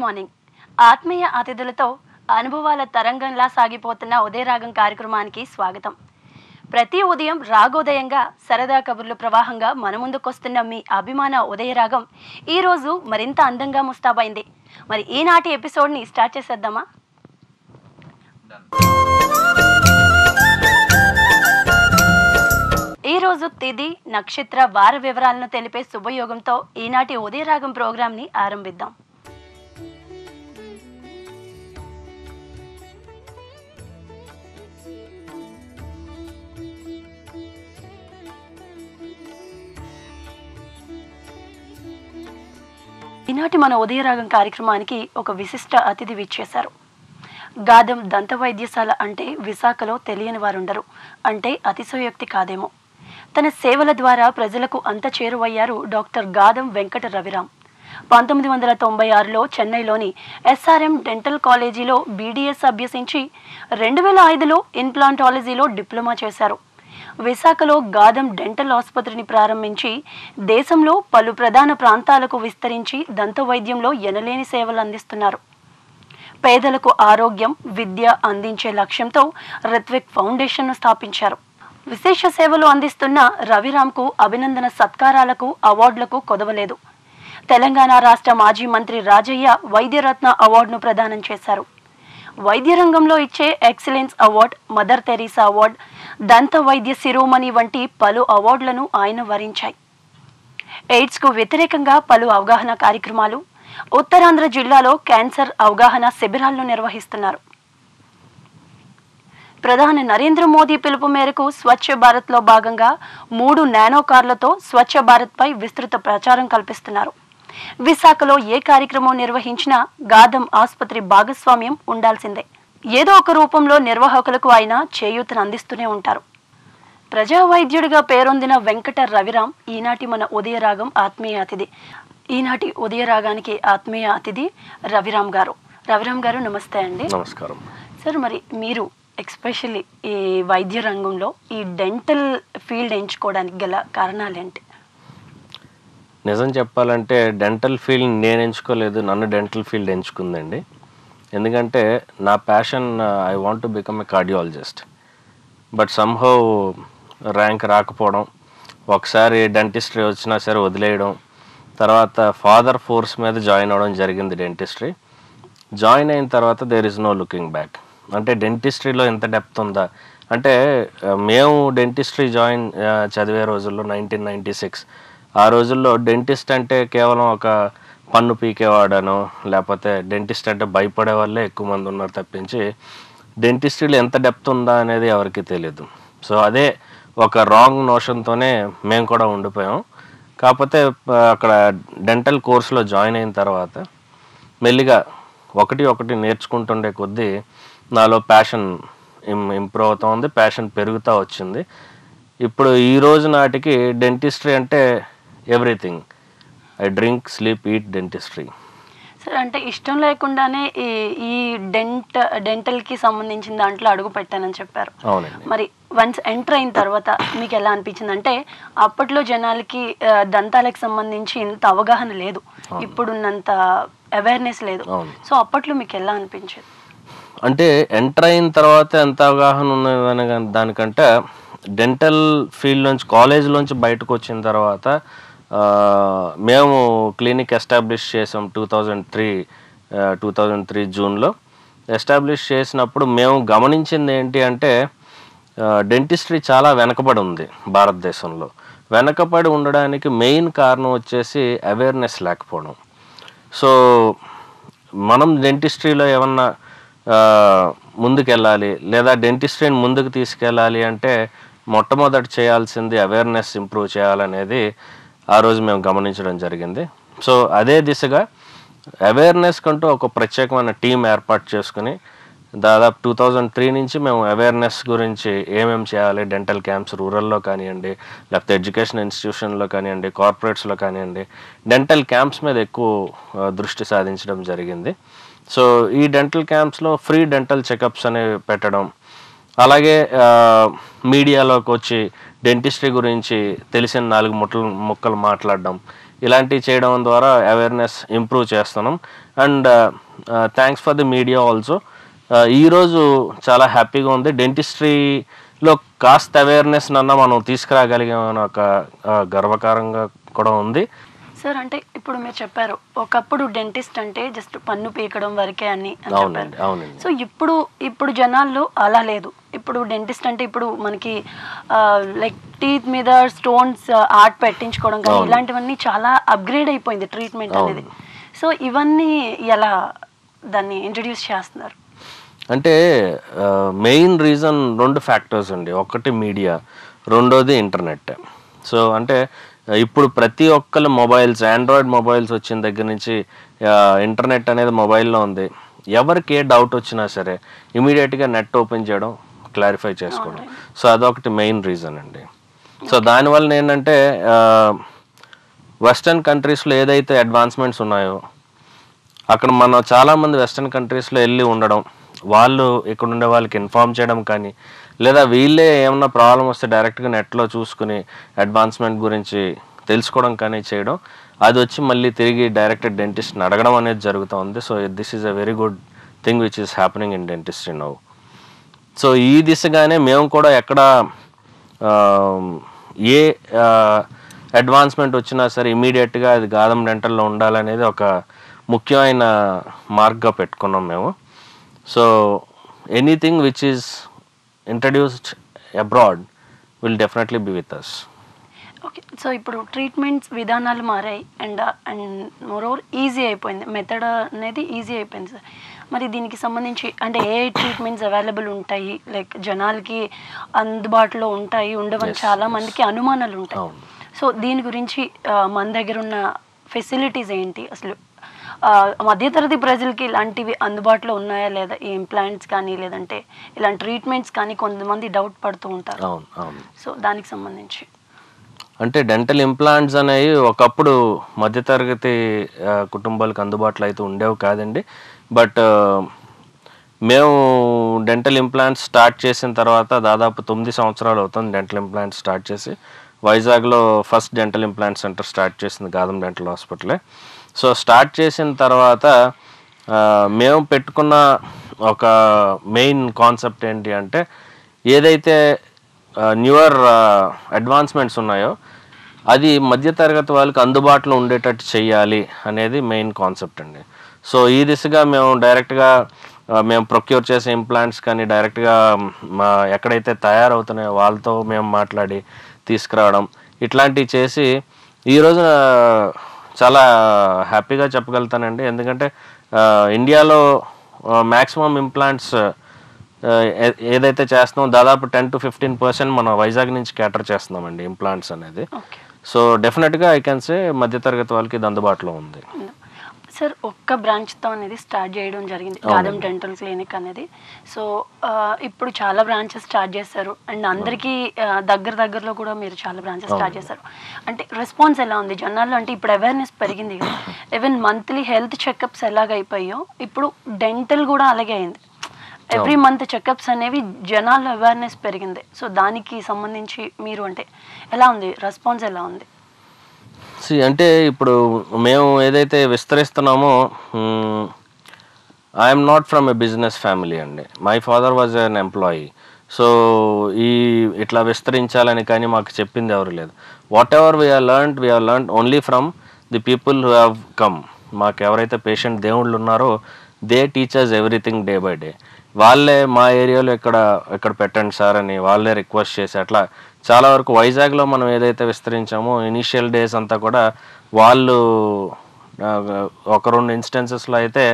Morning. ఆత్మీయ అతిథులతో అనుభవాల తరంగంలా సాగిపోతున్న ఉదయరాగం కార్యక్రమానికి స్వాగతం. ప్రతి ఉదయం రాగోదయంగా సరదా కబుర్లు ప్రవాహంగా మన ముందుకొస్తున్న మీ అభిమాన ఉదయరాగం ఈరోజు మరింత అందంగా ముస్తాబైంది. మరి ఈనాటి ఎపిసోడ్ని స్టార్ట్ చేసేద్దామా? ఈరోజు తిథి, నక్షత్ర, వార వివరాలను తెలిపే శుభయోగంతో ఈనాటి ఉదయరాగం ప్రోగ్రాంని ఆరంభిద్దాం. ఈనాటి మన ఉదయరాగం కార్యక్రమానికి ఒక విశిష్ట అతిథి విచ్చేశారు. గాదం దంత వైద్యశాల అంటే విశాఖలో తెలియని వారుండరు అంటే అతిశయోక్తి కాదేమో. తన సేవల ద్వారా ప్రజలకు అంత చేరువయ్యారు డాక్టర్ గాదం వెంకట రవిరామ్. 1996లో చెన్నైలోని SRM డెంటల్ కాలేజీలో BDS అభ్యసించి 2005లో ఇన్ప్లాంటాలజీలో డిప్లొమా చేశారు. విశాఖలో గాదం డెంటల్ ఆసుపత్రిని ప్రారంభించి దేశంలో పలు ప్రధాన ప్రాంతాలకు విస్తరించి దంత వైద్యంలో ఎనలేని సేవలు అందిస్తున్నారు. పేదలకు ఆరోగ్యం, విద్య అందించే లక్ష్యంతో రిత్విక్ ఫౌండేషన్ను స్థాపించారు. విశేష సేవలు అందిస్తున్న రవిరామ్కు అభినందన సత్కారాలకు, అవార్డులకు కొదవలేదు. తెలంగాణ రాష్ట్ర మాజీ మంత్రి రాజయ్య వైద్యరత్న అవార్డును ప్రదానం చేశారు. వైద్య రంగంలో ఇచ్చే excellence award, mother Teresa award, దంత వైద్య శిరోమణి వంటి పలు అవార్డులను ఆయన వరించాయి. ఎయిడ్స్కు వ్యతిరేకంగా పలు అవగాహన కార్యక్రమాలు, ఉత్తరాంధ్ర జిల్లాలో క్యాన్సర్ అవగాహన శిబిరాలను నిర్వహిస్తున్నారు. ప్రధాని నరేంద్ర మోదీ పిలుపు మేరకు స్వచ్ఛ భారత్లో భాగంగా 3 నానో కార్లతో స్వచ్ఛ భారత్పై విస్తృత ప్రచారం కల్పిస్తున్నారు. విశాఖలో ఏ కార్యక్రమం నిర్వహించినా గాదం ఆసుపత్రి భాగస్వామ్యం ఉండాల్సిందే. ఏదో ఒక రూపంలో నిర్వాహకులకు ఆయన చేయూతను అందిస్తూనే ఉంటారు. ప్రజా వైద్యుడిగా పేరొందిన వెంకట రవిరామ్ ఈనాటి మన ఉదయరాగం ఆత్మీయ అతిథి. ఈనాటి ఉదయరాగానికి ఆత్మీయ అతిథి రవిరామ్ గారు. రవిరామ్ గారు నమస్తే అండి. నమస్కారం సార్. మరి మీరు ఎస్పెషల్లీ ఈ వైద్య రంగంలో ఈ డెంటల్ ఫీల్డ్ ఎంచుకోవడానికి గల కారణాలు ఏంటి? నిజం చెప్పాలంటే డెంటల్ ఫీల్డ్ నేను ఎంచుకోలేదు, నన్ను డెంటల్ ఫీల్డ్ ఎంచుకుందండి. ఎందుకంటే నా passion, I want to become a cardiologist. But somehow rank రాకపోవడం, ఒకసారి డెంటిస్ట్రీ వచ్చినా సరే వదిలేయడం, తర్వాత ఫాదర్ ఫోర్స్ మీద జాయిన్ అవ్వడం జరిగింది డెంటిస్ట్రీ. జాయిన్ అయిన తర్వాత there is no looking back. అంటే డెంటిస్ట్రీలో ఎంత డెప్త్ ఉందా అంటే, మేము డెంటిస్ట్రీ చదివే రోజుల్లో 1996 ఆ రోజుల్లో డెంటిస్ట్ అంటే కేవలం ఒక పన్ను పీకేవాడనో, లేకపోతే డెంటిస్ట్ అంటే భయపడే వాళ్ళే ఎక్కువ మంది ఉన్నారు తప్పించి డెంటిస్ట్రీలో ఎంత డెప్త్ ఉందా అనేది ఎవరికి తెలియదు. సో అదే ఒక రాంగ్ నోషన్తోనే మేము కూడా ఉండిపోయాం. కాకపోతే అక్కడ డెంటల్ కోర్సులో జాయిన్ అయిన తర్వాత మెల్లిగా ఒకటి నేర్చుకుంటుండే కొద్దీ నాలో ప్యాషన్ ఇంప్రూవ్ అవుతూ ఉంది, ప్యాషన్ పెరుగుతూ వచ్చింది. ఇప్పుడు ఈ రోజు నాటికి డెంటిస్ట్రీ అంటే everything. I drink, sleep, eat dentistry. Sir, అంటే ఇష్టం లేకుండానే ఈ డెంటల్కి సంబంధించిన దాంట్లో అడుగు పెట్టానని చెప్పారు. అవునండి. మరి వన్స్ ఎంటర్ అయిన తర్వాత మీకు ఎలా అనిపించింది? అంటే అప్పట్లో జనాలకి దంతాలకు సంబంధించి ఇంత అవగాహన లేదు, ఇప్పుడున్నంత అవేర్నెస్ లేదు. సో అప్పట్లో మీకు ఎలా అనిపించేది? అంటే ఎంటర్ అయిన తర్వాత ఎంత అవగాహన ఉన్నదని దానికంటే డెంటల్ ఫీల్డ్ నుంచి, కాలేజీలోంచి బయటకు వచ్చిన తర్వాత మేము క్లినిక్ ఎస్టాబ్లిష్ చేసాం 2003 జూన్లో. ఎస్టాబ్లిష్ చేసినప్పుడు మేము గమనించింది ఏంటి అంటే, డెంటిస్ట్రీ చాలా వెనకబడి ఉంది భారతదేశంలో. వెనకబడి ఉండడానికి మెయిన్ కారణం వచ్చేసి అవేర్నెస్ లేకపోవడం. సో మనం డెంటిస్ట్రీలో ఏమన్నా ముందుకెళ్ళాలి లేదా డెంటిస్ట్రీని ముందుకు తీసుకెళ్ళాలి అంటే మొట్టమొదటి చేయాల్సింది అవేర్నెస్ ఇంప్రూవ్ చేయాలనేది ఆ రోజు మేము గమనించడం జరిగింది. సో అదే దిశగా అవేర్నెస్ కంటూ ఒక ప్రత్యేకమైన టీం ఏర్పాటు చేసుకుని దాదాపు 2003 నుంచి మేము అవేర్నెస్ గురించి ఏమేమి చేయాలి, డెంటల్ క్యాంప్స్ రూరల్లో కానివ్వండి, లేకపోతే ఎడ్యుకేషన్ ఇన్స్టిట్యూషన్లో కానివ్వండి, కార్పొరేట్స్లో కానివ్వండి, డెంటల్ క్యాంప్స్ మీద ఎక్కువ దృష్టి సాధించడం జరిగింది. సో ఈ డెంటల్ క్యాంప్స్లో ఫ్రీ డెంటల్ చెకప్స్ అనేవి పెట్టడం, అలాగే మీడియాలోకి వచ్చి డెంటిస్ట్రీ గురించి తెలిసిన 4 ముక్కలు మాట్లాడడం, ఇలాంటివి చేయడం ద్వారా అవేర్నెస్ ఇంప్రూవ్ చేస్తున్నాం. And thanks for the media also. ఈరోజు చాలా హ్యాపీగా ఉంది. డెంటిస్ట్రీలో కాస్త అవేర్నెస్ నన్న మనం తీసుకురాగలిగామని ఒక గర్వకారంగా కూడా ఉంది. సార్ అంటే ఇప్పుడు మీరు చెప్పారు ఒకప్పుడు డెంటిస్ట్ అంటే జస్ట్ పన్ను పీకడం వరకే అని చెప్పారు. అవునండి. సో ఇప్పుడు జనాల్లో అలా లేదు. ఇప్పుడు డెంటిస్ట్ అంటే ఇప్పుడు మనకి లైక్ టీత్ మీద స్టోన్స్ ఆర్ట్ పెట్టించుకోవడం కానీ ఇలాంటివన్నీ చాలా అప్గ్రేడ్ అయిపోయింది ట్రీట్మెంట్ అనేది. సో ఇవన్నీ ఎలా దాన్ని ఇంట్రడ్యూస్ చేస్తున్నారు? అంటే మెయిన్ రీజన్ 2 ఫ్యాక్టర్స్ అండి. ఒకటి మీడియా, రెండోది ఇంటర్నెట్. సో అంటే ఇప్పుడు ప్రతి ఒక్కరు మొబైల్స్, ఆండ్రాయిడ్ మొబైల్స్ వచ్చిన దగ్గర నుంచి ఇంటర్నెట్ అనేది మొబైల్లో ఉంది. ఎవరికి ఏ డౌట్ వచ్చినా సరే ఇమీడియట్గా నెట్ ఓపెన్ చేయడం, క్లారిఫై చేసుకోవడం. సో అదొకటి మెయిన్ రీజన్ అండి. సో దానివల్ల ఏంటంటే వెస్టర్న్ కంట్రీస్లో ఏదైతే అడ్వాన్స్మెంట్స్ ఉన్నాయో అక్కడ మనం చాలామంది వెస్టర్న్ కంట్రీస్లో వెళ్ళి ఉండడం, వాళ్ళు ఇక్కడ ఉండే వాళ్ళకి ఇన్ఫార్మ్ చేయడం కానీ, లేదా వీళ్ళే ఏమన్నా ప్రాబ్లం వస్తే డైరెక్ట్గా నెట్లో చూసుకుని అడ్వాన్స్మెంట్ గురించి తెలుసుకోవడం కానీ చేయడం, అది వచ్చి మళ్ళీ తిరిగి డైరెక్ట్ డెంటిస్ట్ని అడగడం అనేది జరుగుతూ ఉంది. So this is a very good thing which is happening in dentistry now. So ఈ దిశగానే మేము కూడా ఎక్కడ ఏ అడ్వాన్స్మెంట్ వచ్చినా సరే ఇమీడియట్గా అది గాదం డెంటల్లో ఉండాలనేది ఒక ముఖ్యమైన మార్క్గా పెట్టుకున్నాం మేము. So anything which is introduced abroad will definitely be with us. Okay. So ఇప్పుడు ట్రీట్మెంట్స్ విధానాలు మారాయి అండ్ మోరోవర్ ఈజీ అయిపోయింది, మెథడ్ అనేది ఈజీ అయిపోయింది సార్. మరి దీనికి సంబంధించి అంటే ఏ ట్రీట్మెంట్స్ అవైలబుల్ ఉంటాయి, లైక్ జనాలకి అందుబాటులో ఉంటాయి, ఉండవని చాలా మందికి అనుమానాలు ఉంటాయి. సో దీని గురించి మన దగ్గర ఉన్న ఫెసిలిటీస్ ఏంటి, అసలు మధ్యతరగతి ప్రజలకి ఇలాంటివి అందుబాటులో ఉన్నాయా లేదా, ఈ ఇంప్లాంట్స్ కానీ లేదంటే ఇలాంటి ట్రీట్మెంట్స్ కానీ కొంతమంది డౌట్ పడుతూ ఉంటారు. సో దానికి సంబంధించి అంటే డెంటల్ ఇంప్లాంట్స్ అనేవి ఒకప్పుడు మధ్యతరగతి కుటుంబాలకు అందుబాటులో అయితే ఉండేవి కాదండి. బట్ మేము డెంటల్ ఇంప్లాంట్స్ స్టార్ట్ చేసిన తర్వాత దాదాపు 9 సంవత్సరాలు అవుతుంది డెంటల్ ఇంప్లాంట్స్ స్టార్ట్ చేసి. వైజాగ్లో first dental implant centre start చేసింది గాదం డెంటల్ హాస్పిటలే. సో స్టార్ట్ చేసిన తర్వాత మేము పెట్టుకున్న ఒక మెయిన్ కాన్సెప్ట్ ఏంటి అంటే, ఏదైతే న్యూయర్ అడ్వాన్స్మెంట్స్ ఉన్నాయో అది మధ్యతరగతి వాళ్ళకి అందుబాటులో ఉండేటట్టు చేయాలి అనేది మెయిన్ కాన్సెప్ట్ అండి. సో ఈ దిశగా మేము డైరెక్ట్గా మేము ప్రొక్యూర్ చేసే ఇంప్లాంట్స్ కానీ డైరెక్ట్గా మా ఎక్కడైతే తయారవుతున్నాయో వాళ్ళతో మేము మాట్లాడి తీసుకురావడం ఇట్లాంటివి చేసి ఈరోజు చాలా హ్యాపీగా చెప్పగలుగుతానండి. ఎందుకంటే ఇండియాలో మ్యాక్సిమం ఇంప్లాంట్స్ ఏదైతే చేస్తున్నామో దాదాపు 10 to 15% మన వైజాగ్ నుంచి క్యాటర్ చేస్తున్నామండి ఇంప్లాంట్స్ అనేది. సో డెఫినెట్గా ఐ కెన్ సే మధ్యతరగతి వాళ్ళకి ఇది అందుబాటులో ఉంది. సార్ ఒక్క బ్రాంచ్తో అనేది స్టార్ట్ చేయడం జరిగింది గాదం డెంటల్ క్లినిక్ అనేది. సో ఇప్పుడు చాలా బ్రాంచెస్ స్టార్ట్ చేశారు అండ్ అందరికీ దగ్గరలో కూడా మీరు చాలా బ్రాంచెస్ స్టార్ట్ చేశారు. అంటే రెస్పాన్స్ ఎలా ఉంది జనాల్లో? అంటే ఇప్పుడు అవేర్నెస్ పెరిగింది కదా, ఈవెన్ మంత్లీ హెల్త్ చెకప్స్ ఎలాగైపోయాయో ఇప్పుడు డెంటల్ కూడా అలాగే అయింది. ఎవ్రీ మంత్ చెకప్స్ అనేవి జనాల్లో అవేర్నెస్ పెరిగింది. సో దానికి సంబంధించి మీరు అంటే ఎలా ఉంది, రెస్పాన్స్ ఎలా ఉంది? అంటే ఇప్పుడు మేము ఏదైతే విస్తరిస్తున్నామో, I'm not from a business family అండి. My father was an employee. So ఇట్లా విస్తరించాలని కానీ మాకు చెప్పింది ఎవరు లేదు. Whatever we have learned only from the people who have come. మాకు ఎవరైతే పేషెంట్ దేవుళ్ళు ఉన్నారో they teachers everything day by day. వాళ్ళే మా ఏరియాలో ఇక్కడ పెట్టండి సార్ అని వాళ్ళే రిక్వెస్ట్ చేసి అట్లా చాలా వరకు వైజాగ్లో మనం ఏదైతే విస్తరించామో ఇనీషియల్ డేస్ అంతా కూడా వాళ్ళు ఒక 2 ఇన్స్టెన్సెస్లో అయితే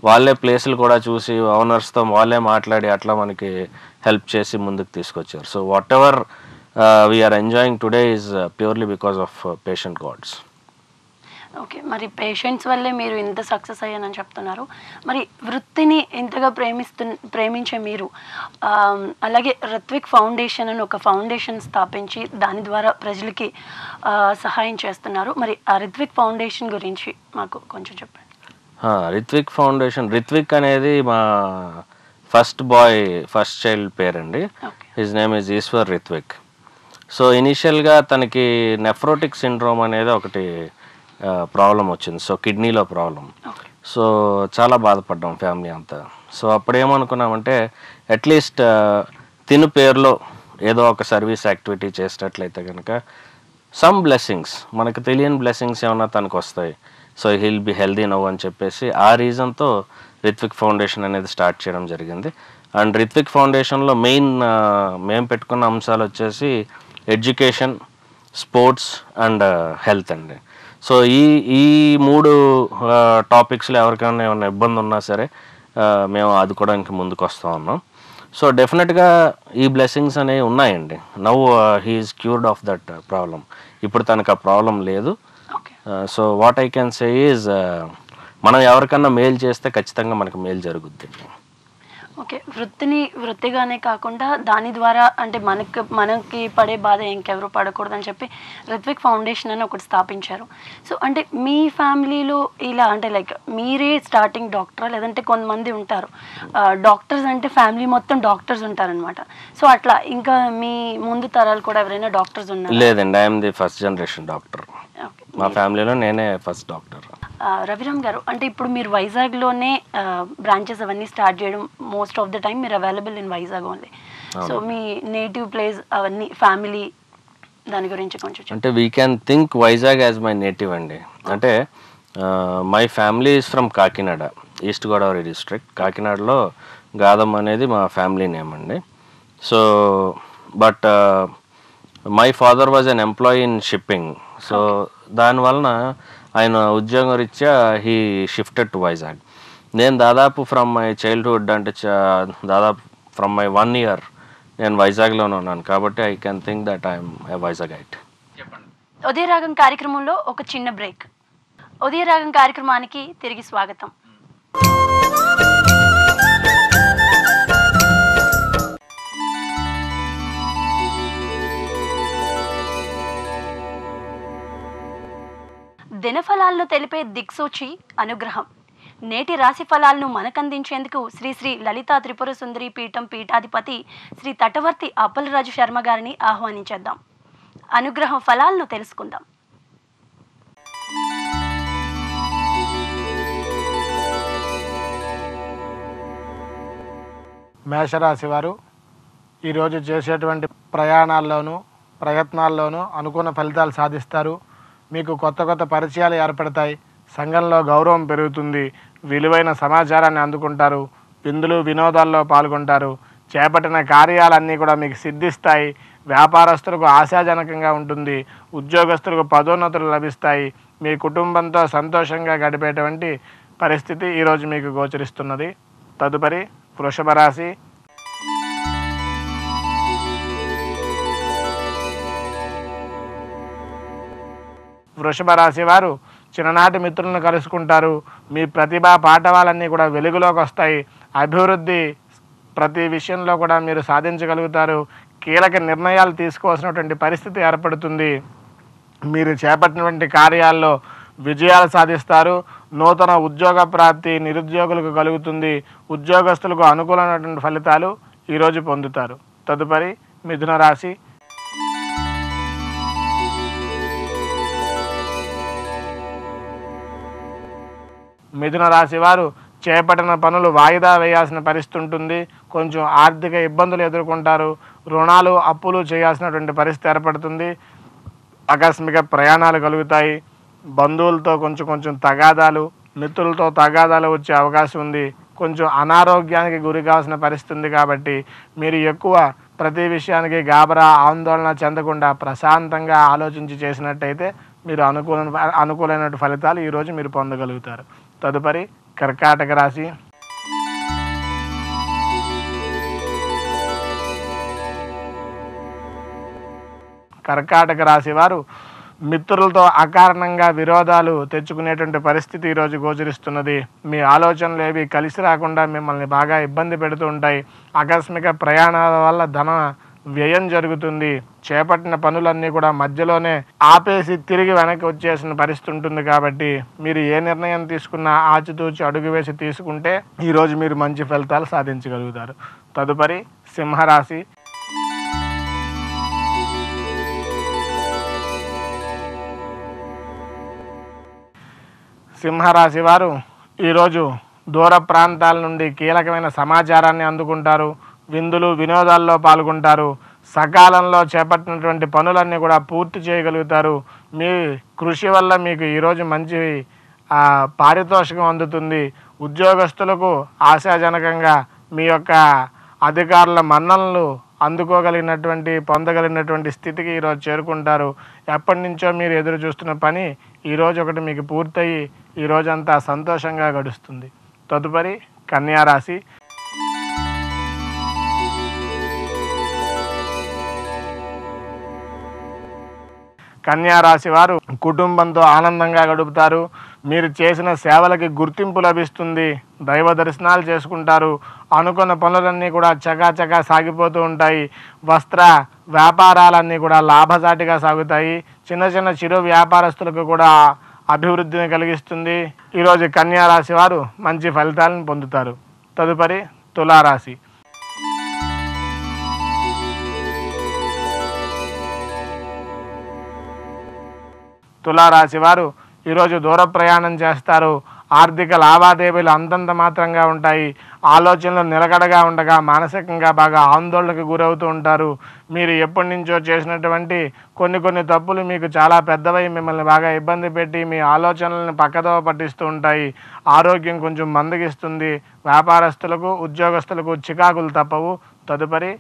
వాళ్ళే ప్లేసులు కూడా చూసి ఓనర్స్తో వాళ్ళే మాట్లాడి అట్లా మనకి హెల్ప్ చేసి ముందుకు తీసుకొచ్చారు. So whatever we are enjoying today is purely because of patient gods. Okay. మరి పేషెంట్స్ వల్లే మీరు ఇంత సక్సెస్ అయ్యానని చెప్తున్నారు. మరి వృత్తిని ఇంతగా ప్రేమించే మీరు అలాగే రిత్విక్ ఫౌండేషన్ అని ఒక ఫౌండేషన్ స్థాపించి దాని ద్వారా ప్రజలకి సహాయం చేస్తున్నారు. మరి ఆ రిత్విక్ ఫౌండేషన్ గురించి మాకు కొంచెం చెప్పండి. రిత్విక్ ఫౌండేషన్, రిత్విక్ అనేది మా ఫస్ట్ చైల్డ్ పేరండి. His name is Eshwar Ritvik. So ఇనీషియల్గా తనకి నెఫ్రోటిక్ సిండ్రోమ్ అనేది ఒకటి ప్రాబ్లం వచ్చింది. సో కిడ్నీలో ప్రాబ్లం. సో చాలా బాధపడ్డాం ఫ్యామిలీ అంతా. సో అప్పుడు ఏమనుకున్నామంటే అట్లీస్ట్ తిను పేరులో ఏదో ఒక సర్వీస్ యాక్టివిటీ చేసేటట్లయితే కనుక సమ్ బ్లెస్సింగ్స్, మనకు తెలియని బ్లెస్సింగ్స్ ఏమన్నా తనకు వస్తాయి. So he'll be healthy now అని చెప్పేసి ఆ రీజన్తో రిత్విక్ ఫౌండేషన్ అనేది స్టార్ట్ చేయడం జరిగింది. అండ్ రిత్విక్ ఫౌండేషన్లో మెయిన్ మేము పెట్టుకున్న అంశాలు వచ్చేసి ఎడ్యుకేషన్, స్పోర్ట్స్ అండ్ హెల్త్ అండి. సో ఈ 3 టాపిక్స్లో ఎవరికైనా ఏమైనా ఇబ్బంది ఉన్నా సరే మేము ఆదుకోవడానికి ముందుకు వస్తూ ఉన్నాం. సో డెఫినెట్గా ఈ బ్లెస్సింగ్స్ అనేవి ఉన్నాయండి. Now he is cured of that problem. ఇప్పుడు తనకు ఆ ప్రాబ్లం లేదు. So what I can say is మనం ఎవరికన్నా మేలు చేస్తే ఖచ్చితంగా మనకు మేలు జరుగుద్ది. ఓకే, వృత్తిగానే కాకుండా దాని ద్వారా అంటే మనకి పడే బాధ ఇంకెవరు పడకూడదని చెప్పి రిత్విక్ ఫౌండేషన్ అని ఒకటి స్థాపించారు. సో అంటే మీ ఫ్యామిలీలో ఇలా అంటే లైక్ మీరే స్టార్టింగ్ డాక్టరా, లేదంటే కొంతమంది ఉంటారు డాక్టర్స్ అంటే ఫ్యామిలీ మొత్తం డాక్టర్స్ ఉంటారనమాట. సో అట్లా ఇంకా మీ ముందు తరాలు కూడా ఎవరైనా డాక్టర్స్ ఉన్నారు? లేదండి, I'm the first generation doctor. మా ఫ్యామిలీలో నేనే ఫస్ట్ డాక్టర్. రవిరామ్ గారు, అంటే ఇప్పుడు మీరు వైజాగ్లోనే బ్రాంచెస్ అవన్నీ స్టార్ట్ చేయడం, మోస్ట్ ఆఫ్ ద టైం మీరు available in Vizag only. So me native place అవన్నీ ఫ్యామిలీ దాని గురించి కొంచెం అంటే we can think Vizag as my native అండి. అంటే my family is from Kakinada, east Godavari district. కాకినాడలో గాదం అనేది మా ఫ్యామిలీ నేమ్ అండి. So but my father was an employee in shipping. So దానివలన ఆయన ఉద్యోగం రీత్యా హీ షిఫ్టెడ్ టు వైజాగ్. నేను దాదాపు ఫ్రమ్ మై చైల్డ్హుడ్ అంటే దాదాపు ఫ్రమ్ మై 1 year నేను వైజాగ్లోనే ఉన్నాను. కాబట్టి I can think that I'm a Vizagite. Udayaragam కార్యక్రమంలో ఒక చిన్న బ్రేక్. ఉదయరాగం కార్యక్రమానికి తిరిగి స్వాగతం. దినఫలాలను తెలిపే దిక్సూచి అనుగ్రహం. నేటి రాశి ఫలాలను మనకందించేందుకు శ్రీ శ్రీ లలితా త్రిపుర సుందరి పీఠం పీఠాధిపతి శ్రీ తటవర్తి అప్పలరాజు శర్మ గారిని ఆహ్వానించేద్దాం. అనుగ్రహం ఫలాలను తెలుసుకుందాం. మేషరాశి వారు ఈరోజు చేసేటువంటి ప్రయాణాల్లోనూ ప్రయత్నాల్లోనూ అనుకున్న ఫలితాలు సాధిస్తారు. మీకు కొత్త కొత్త పరిచయాలు ఏర్పడతాయి. సంఘంలో గౌరవం పెరుగుతుంది. విలువైన సమాచారాన్ని అందుకుంటారు. విందులు వినోదాల్లో పాల్గొంటారు. చేపట్టిన కార్యాలన్నీ కూడా మీకు సిద్ధిస్తాయి. వ్యాపారస్తులకు ఆశాజనకంగా ఉంటుంది. ఉద్యోగస్తులకు పదోన్నతులు లభిస్తాయి. మీ కుటుంబంతో సంతోషంగా గడిపేటువంటి పరిస్థితి ఈరోజు మీకు గోచరిస్తున్నది. తదుపరి వృషభ రాశి. వృషభ రాశి వారు చిన్ననాటి మిత్రులను కలుసుకుంటారు. మీ ప్రతిభా పాఠవాలన్నీ కూడా వెలుగులోకి వస్తాయి. అభివృద్ధి ప్రతి విషయంలో కూడా మీరు సాధించగలుగుతారు. కీలక నిర్ణయాలు తీసుకోవాల్సినటువంటి పరిస్థితి ఏర్పడుతుంది. మీరు చేపట్టినటువంటి కార్యాల్లో విజయాలు సాధిస్తారు. నూతన ఉద్యోగ ప్రాప్తి నిరుద్యోగులకు కలుగుతుంది. ఉద్యోగస్తులకు అనుకూలమైనటువంటి ఫలితాలు ఈరోజు పొందుతారు. తదుపరి మిథున రాశి. మిథున రాశి వారు చేపట్టిన పనులు వాయిదా వేయాల్సిన పరిస్థితి ఉంటుంది. కొంచెం ఆర్థిక ఇబ్బందులు ఎదుర్కొంటారు. రుణాలు అప్పులు చేయాల్సినటువంటి పరిస్థితి ఏర్పడుతుంది. ఆకస్మిక ప్రయాణాలు కలుగుతాయి. బంధువులతో కొంచెం తగాదాలు, మిత్రులతో తగాదాలు వచ్చే అవకాశం ఉంది. కొంచెం అనారోగ్యానికి గురి కావాల్సిన పరిస్థితి ఉంది. కాబట్టి మీరు ఎక్కువ ప్రతి విషయానికి గాబరా ఆందోళన చెందకుండా ప్రశాంతంగా ఆలోచించి చేసినట్టయితే మీరు అనుకూలమైన ఫలితాలు ఈరోజు మీరు పొందగలుగుతారు. తదుపరి కర్కాటక రాశి. కర్కాటక రాశి వారు మిత్రులతో అకారణంగా విరోధాలు తెచ్చుకునేటువంటి పరిస్థితి ఈరోజు గోచరిస్తున్నది. మీ ఆలోచనలు ఏవి కలిసి రాకుండా మిమ్మల్ని బాగా ఇబ్బంది పెడుతూ ఉంటాయి. ఆకస్మిక ప్రయాణాల వల్ల ధన వ్యయం జరుగుతుంది. చేపట్టిన పనులన్నీ కూడా మధ్యలోనే ఆపేసి తిరిగి వెనక్కి వచ్చేసిన పరిస్థితి ఉంటుంది. కాబట్టి మీరు ఏ నిర్ణయం తీసుకున్నా ఆచితూచి అడుగు వేసి తీసుకుంటే ఈరోజు మీరు మంచి ఫలితాలు సాధించగలుగుతారు. తదుపరి సింహరాశి. సింహరాశి వారు ఈరోజు దూర ప్రాంతాల నుండి కీలకమైన సమాచారాన్ని అందుకుంటారు. విందులు వినోదాల్లో పాల్గొంటారు. సకాలంలో చేపట్టినటువంటి పనులన్నీ కూడా పూర్తి చేయగలుగుతారు. మీ కృషి వల్ల మీకు ఈరోజు మంచి పారితోషికం అందుతుంది. ఉద్యోగస్తులకు ఆశాజనకంగా మీ యొక్క అధికారుల మన్ననలు పొందగలిగినటువంటి స్థితికి ఈరోజు చేరుకుంటారు. ఎప్పటి నుంచో మీరు ఎదురు చూస్తున్న పని ఈరోజు ఒకటి మీకు పూర్తయి ఈరోజంతా సంతోషంగా గడుస్తుంది. తదుపరి కన్యా రాశి. కన్యా రాశి వారు కుటుంబంతో ఆనందంగా గడుపుతారు. మీరు చేసిన సేవలకి గుర్తింపు లభిస్తుంది. దైవ దర్శనాలు చేసుకుంటారు. అనుకున్న పనులన్నీ కూడా చకాచకా సాగిపోతూ ఉంటాయి. వస్త్ర వ్యాపారాలన్నీ కూడా లాభసాటిగా సాగుతాయి. చిన్న చిరు వ్యాపారస్తులకు కూడా అభివృద్ధిని కలిగిస్తుంది. ఈరోజు కన్యా రాశి వారు మంచి ఫలితాలను పొందుతారు. తదుపరి తులారాశి. తులారాశి వారు ఈరోజు దూర ప్రయాణం చేస్తారు. ఆర్థిక లావాదేవీలు అంతంత మాత్రంగా ఉంటాయి. ఆలోచనలు నిలకడగా ఉండగా మానసికంగా బాగా ఆందోళనకు గురవుతూ ఉంటారు. మీరు ఎప్పటి నుంచో చేసినటువంటి కొన్ని తప్పులు మీకు చాలా పెద్దవై మిమ్మల్ని బాగా ఇబ్బంది పెట్టి మీ ఆలోచనలను పక్కదోవ పట్టిస్తూ ఉంటాయి. ఆరోగ్యం కొంచెం మందగిస్తుంది. వ్యాపారస్తులకు ఉద్యోగస్తులకు చికాకులు తప్పవు. తదుపరి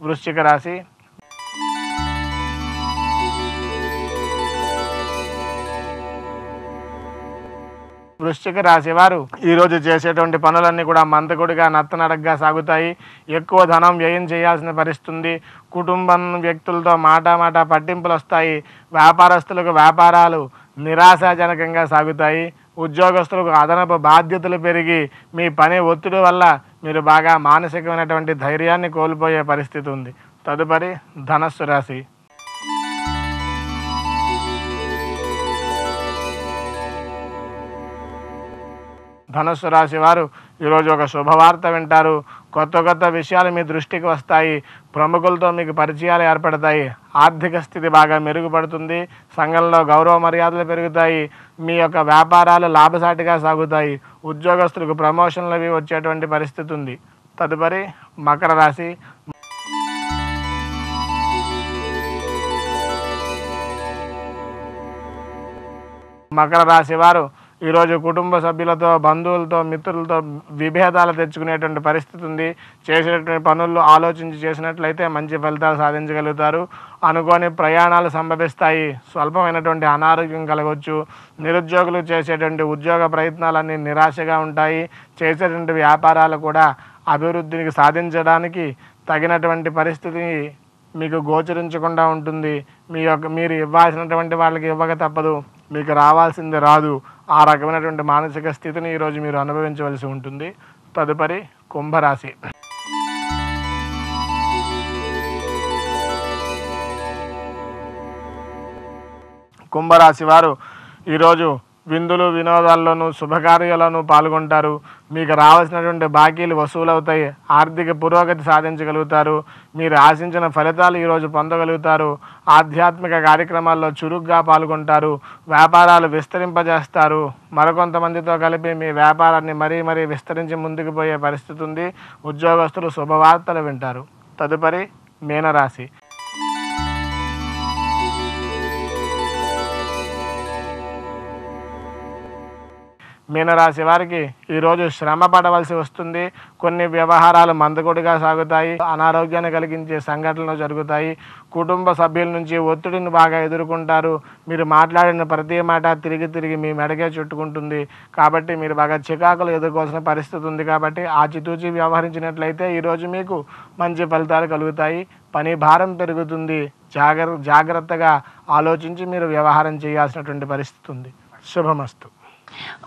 వృశ్చిక రాశి. వృశ్చిక రాశి వారు ఈరోజు చేసేటువంటి పనులన్నీ కూడా మందకొడిగా నత్తనడగ్గా సాగుతాయి. ఎక్కువ ధనం వ్యయం చేయాల్సిన పరిస్థితుంది. కుటుంబం వ్యక్తులతో మాట పట్టింపులు వస్తాయి. వ్యాపారస్తులకు వ్యాపారాలు నిరాశాజనకంగా సాగుతాయి. ఉద్యోగస్తులకు అదనపు బాధ్యతలు పెరిగి మీ పని ఒత్తిడి వల్ల మీరు బాగా మానసికమైనటువంటి ధైర్యాన్ని కోల్పోయే పరిస్థితి ఉంది. తదుపరి ధనస్సు రాశి. ధనుస్సు రాశి వారు ఈరోజు ఒక శుభవార్త వింటారు. కొత్త విషయాలు మీ దృష్టికి వస్తాయి. ప్రముఖులతో మీకు పరిచయాలు ఏర్పడతాయి. ఆర్థిక స్థితి బాగా మెరుగుపడుతుంది. సంఘంలో గౌరవ మర్యాదలు పెరుగుతాయి. మీ యొక్క వ్యాపారాలు లాభసాటిగా సాగుతాయి. ఉద్యోగస్తులకు ప్రమోషన్లు అవి వచ్చేటువంటి పరిస్థితి ఉంది. తదుపరి మకర రాశి. మకర రాశి వారు ఈరోజు కుటుంబ సభ్యులతో బంధువులతో మిత్రులతో విభేదాలు తెచ్చుకునేటువంటి పరిస్థితి ఉంది. చేసేటువంటి పనుల్లో ఆలోచించి చేసినట్లయితే మంచి ఫలితాలు సాధించగలుగుతారు. అనుకోని ప్రయాణాలు సంభవిస్తాయి. స్వల్పమైనటువంటి అనారోగ్యం కలగవచ్చు. నిరుద్యోగులు చేసేటువంటి ఉద్యోగ ప్రయత్నాలన్నీ నిరాశగా ఉంటాయి. చేసేటువంటి వ్యాపారాలు కూడా అభివృద్ధిని సాధించడానికి తగినటువంటి పరిస్థితి మీకు గోచరించకుండా ఉంటుంది. మీరు ఇవ్వాల్సినటువంటి వాళ్ళకి ఇవ్వక తప్పదు. మీకు రావాల్సింది రాదు. ఆ రకమైనటువంటి మానసిక స్థితిని ఈరోజు మీరు అనుభవించవలసి ఉంటుంది. తదుపరి కుంభరాశి. కుంభరాశి వారు ఈరోజు విందులు వినోదాల్లోనూ శుభకార్యాలను పాల్గొంటారు. మీకు రావాల్సినటువంటి బాకీలు వసూలవుతాయి. ఆర్థిక పురోగతి సాధించగలుగుతారు. మీరు ఆశించిన ఫలితాలు ఈరోజు పొందగలుగుతారు. ఆధ్యాత్మిక కార్యక్రమాల్లో చురుగ్గా పాల్గొంటారు. వ్యాపారాలు విస్తరింపజేస్తారు. మరికొంతమందితో కలిపి మీ వ్యాపారాన్ని మరీ విస్తరించి ముందుకు పోయే పరిస్థితి ఉంది. ఉద్యోగస్తులు శుభవార్తలు వింటారు. తదుపరి మీనరాశి. మీనరాశి వారికి ఈరోజు శ్రమ పడవలసి వస్తుంది. కొన్ని వ్యవహారాలు మందకొడిగా సాగుతాయి. అనారోగ్యాన్ని కలిగించే సంఘటనలు జరుగుతాయి. కుటుంబ సభ్యుల నుంచి ఒత్తిడిని బాగా ఎదుర్కొంటారు. మీరు మాట్లాడిన ప్రతి మాట తిరిగి మీ మెడకే చుట్టుకుంటుంది. కాబట్టి మీరు బాగా చికాకులు ఎదుర్కోవాల్సిన పరిస్థితి ఉంది. కాబట్టి ఆచితూచి వ్యవహరించినట్లయితే ఈరోజు మీకు మంచి ఫలితాలు కలుగుతాయి. పని భారం పెరుగుతుంది. జాగ్రత్తగా ఆలోచించి మీరు వ్యవహారం చేయాల్సినటువంటి పరిస్థితి ఉంది. శుభమస్తు.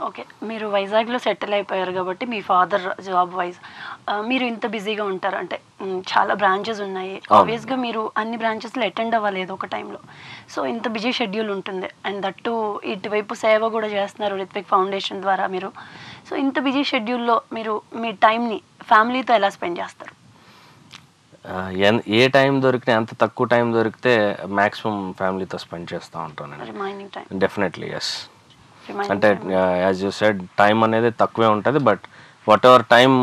ఓకే, మీరు వైజాగ్లో సెటిల్ అయిపోయారు కాబట్టి మీ ఫాదర్ జాబ్ వైజ్ మీరు ఇంత బిజీగా ఉంటారు అంటే చాలా బ్రాంచెస్ ఉన్నాయి. ఆబ్వియస్గా మీరు అన్ని బ్రాంచెస్లో అటెండ్ అవ్వలేదు ఒక టైంలో. సో ఇంత బిజీ షెడ్యూల్ ఉంటుంది. అండ్ దట్టు ఇటువైపు సేవ కూడా చేస్తున్నారు రిత్విక్ ఫౌండేషన్ ద్వారా మీరు. సో ఇంత బిజీ షెడ్యూల్లో మీరు మీ టైంని ఫ్యామిలీతో ఎలా స్పెండ్ చేస్తారు? ఏ టైం దొరికితే ఎంత తక్కువ టైం దొరికితే మ్యాక్సిమం ఫ్యామిలీతో స్పెండ్ చేస్తూ ఉంటాను. Remaining time definitely yes. అంటే యాజ్ యూ సెడ్ టైం అనేది తక్కువే ఉంటుంది, but whatever time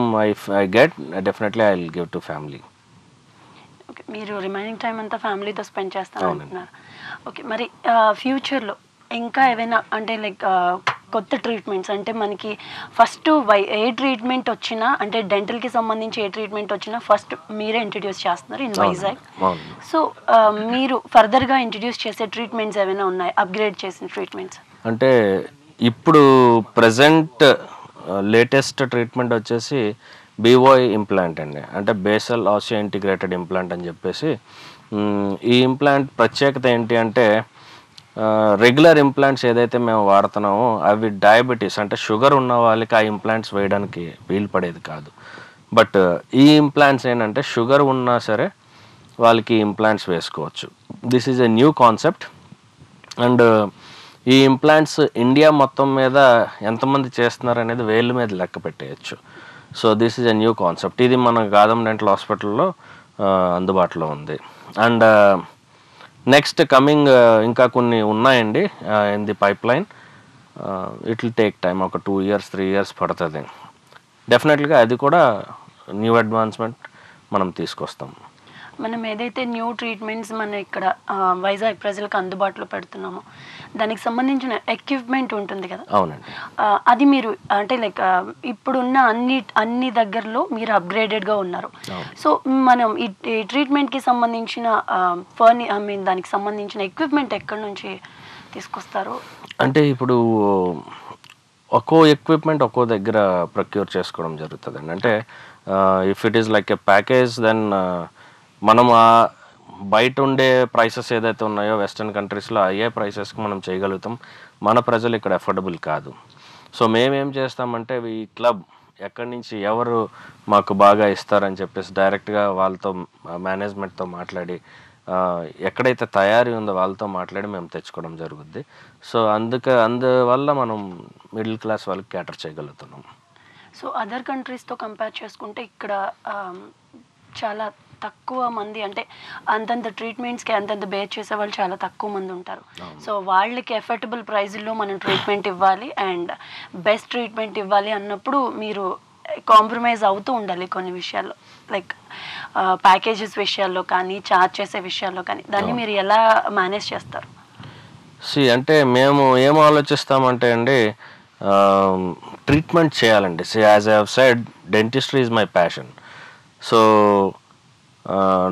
I get definitely I will give to family. Okay, మీరు రిమైనింగ్ టైం అంతా ఫ్యామిలీతో స్పెండ్ చేస్తాను అంటున్నారు. ఓకే, మరి ఫ్యూచర్లో ఇంకా ఏవైనా అంటే లైక్ కొత్త ట్రీట్మెంట్స్ అంటే మనకి ఫస్ట్ ఏ ట్రీట్మెంట్ వచ్చినా అంటే డెంటల్కి సంబంధించి ఏ ట్రీట్మెంట్ వచ్చినా ఫస్ట్ మీరే ఇంట్రడ్యూస్ చేస్తున్నారు ఇన్ వైజాగ్. సో మీరు ఫర్దర్గా ఇంట్రడ్యూస్ చేసే ట్రీట్మెంట్స్ ఏమైనా ఉన్నాయి, అప్గ్రేడ్ చేసిన ట్రీట్మెంట్స్? అంటే ఇప్పుడు ప్రజెంట్ లేటెస్ట్ ట్రీట్మెంట్ వచ్చేసి బీఓఐ ఇంప్లాంట్ అండి, అంటే బేసల్ ఆసియో ఇంటిగ్రేటెడ్ ఇంప్లాంట్ అని చెప్పేసి. ఈ ఇంప్లాంట్ ప్రత్యేకత ఏంటి అంటే రెగ్యులర్ ఇంప్లాంట్స్ ఏదైతే మేము వాడుతున్నామో అవి డయాబెటీస్ అంటే షుగర్ ఉన్న వాళ్ళకి ఆ ఇంప్లాంట్స్ వేయడానికి వీలు పడేది కాదు. బట్ ఈ ఇంప్లాంట్స్ ఏంటంటే షుగర్ ఉన్నా సరే వాళ్ళకి ఇంప్లాంట్స్ వేసుకోవచ్చు. This is a new concept. And ఈ ఇంప్లాంట్స్ ఇండియా మొత్తం మీద ఎంతమంది చేస్తున్నారు అనేది వేళ్ళ మీద లెక్క పెట్టేయచ్చు. So this is a new concept. ఇది మన గాదం డెంటల్ హాస్పిటల్లో అందుబాటులో ఉంది. అండ్ నెక్స్ట్ కమింగ్ ఇంకా కొన్ని ఉన్నాయండి in the pipe line. It will take time, ఒక 2 years 3 years పడుతుంది. డెఫినెట్లీగా అది కూడా న్యూ అడ్వాన్స్మెంట్ మనం తీసుకొస్తాం. మనం ఏదైతే న్యూ ట్రీట్మెంట్స్ మనం ఇక్కడ వైజాగ్ ప్రజలకు అందుబాటులో పెడుతున్నామో దానికి సంబంధించిన ఎక్విప్మెంట్ ఉంటుంది కదా. అవునండి. అది మీరు అంటే లైక్ ఇప్పుడున్న అన్ని దగ్గరలో మీరు అప్గ్రేడెడ్గా ఉన్నారు. సో మనం ఈ ట్రీట్మెంట్కి సంబంధించిన దానికి సంబంధించిన ఎక్విప్మెంట్ ఎక్కడి నుంచి తీసుకొస్తారు? అంటే ఇప్పుడు ఒక్కో ఎక్విప్మెంట్ ఒక్కో దగ్గర ప్రొక్యూర్ చేసుకోవడం జరుగుతుందండి. అంటే if it is like a package then మనం బయట ఉండే ప్రైసెస్ ఏదైతే ఉన్నాయో వెస్టర్న్ కంట్రీస్లో అయ్యే ప్రైసెస్కి మనం చేయగలుగుతాం. మన ప్రజలు ఇక్కడ అఫోర్డబుల్ కాదు. సో మేమేం చేస్తామంటే ఈ క్లబ్ ఎక్కడి నుంచి ఎవరు మాకు బాగా ఇస్తారని చెప్పేసి డైరెక్ట్గా వాళ్ళతో మేనేజ్మెంట్తో మాట్లాడి ఎక్కడైతే తయారీ ఉందో వాళ్ళతో మాట్లాడి మేము తెచ్చుకోవడం జరుగుద్ది. సో అందువల్ల మనం మిడిల్ క్లాస్ వాళ్ళకి క్యాటర్ చేయగలుగుతున్నాం. సో అదర్ కంట్రీస్తో కంపేర్ చేసుకుంటే ఇక్కడ చాలా తక్కువ మంది అంటే అంతంత ట్రీట్మెంట్స్కి అంతంత బేర్ చేసే వాళ్ళు చాలా తక్కువ మంది ఉంటారు. సో వాళ్ళకి ఎఫర్టబుల్ ప్రైజ్లో మనం ట్రీట్మెంట్ ఇవ్వాలి అండ్ బెస్ట్ ట్రీట్మెంట్ ఇవ్వాలి అన్నప్పుడు మీరు కాంప్రమైజ్ అవుతూ ఉండాలి కొన్ని విషయాల్లో, లైక్ ప్యాకేజెస్ విషయాల్లో కానీ చార్జ్ చేసే విషయాల్లో కానీ. దాన్ని మీరు ఎలా మేనేజ్ చేస్తారు? అంటే మేము ఏం ఆలోచిస్తామంటే అండి, ట్రీట్మెంట్ చేయాలండి. As I have said dentistry is my passion. So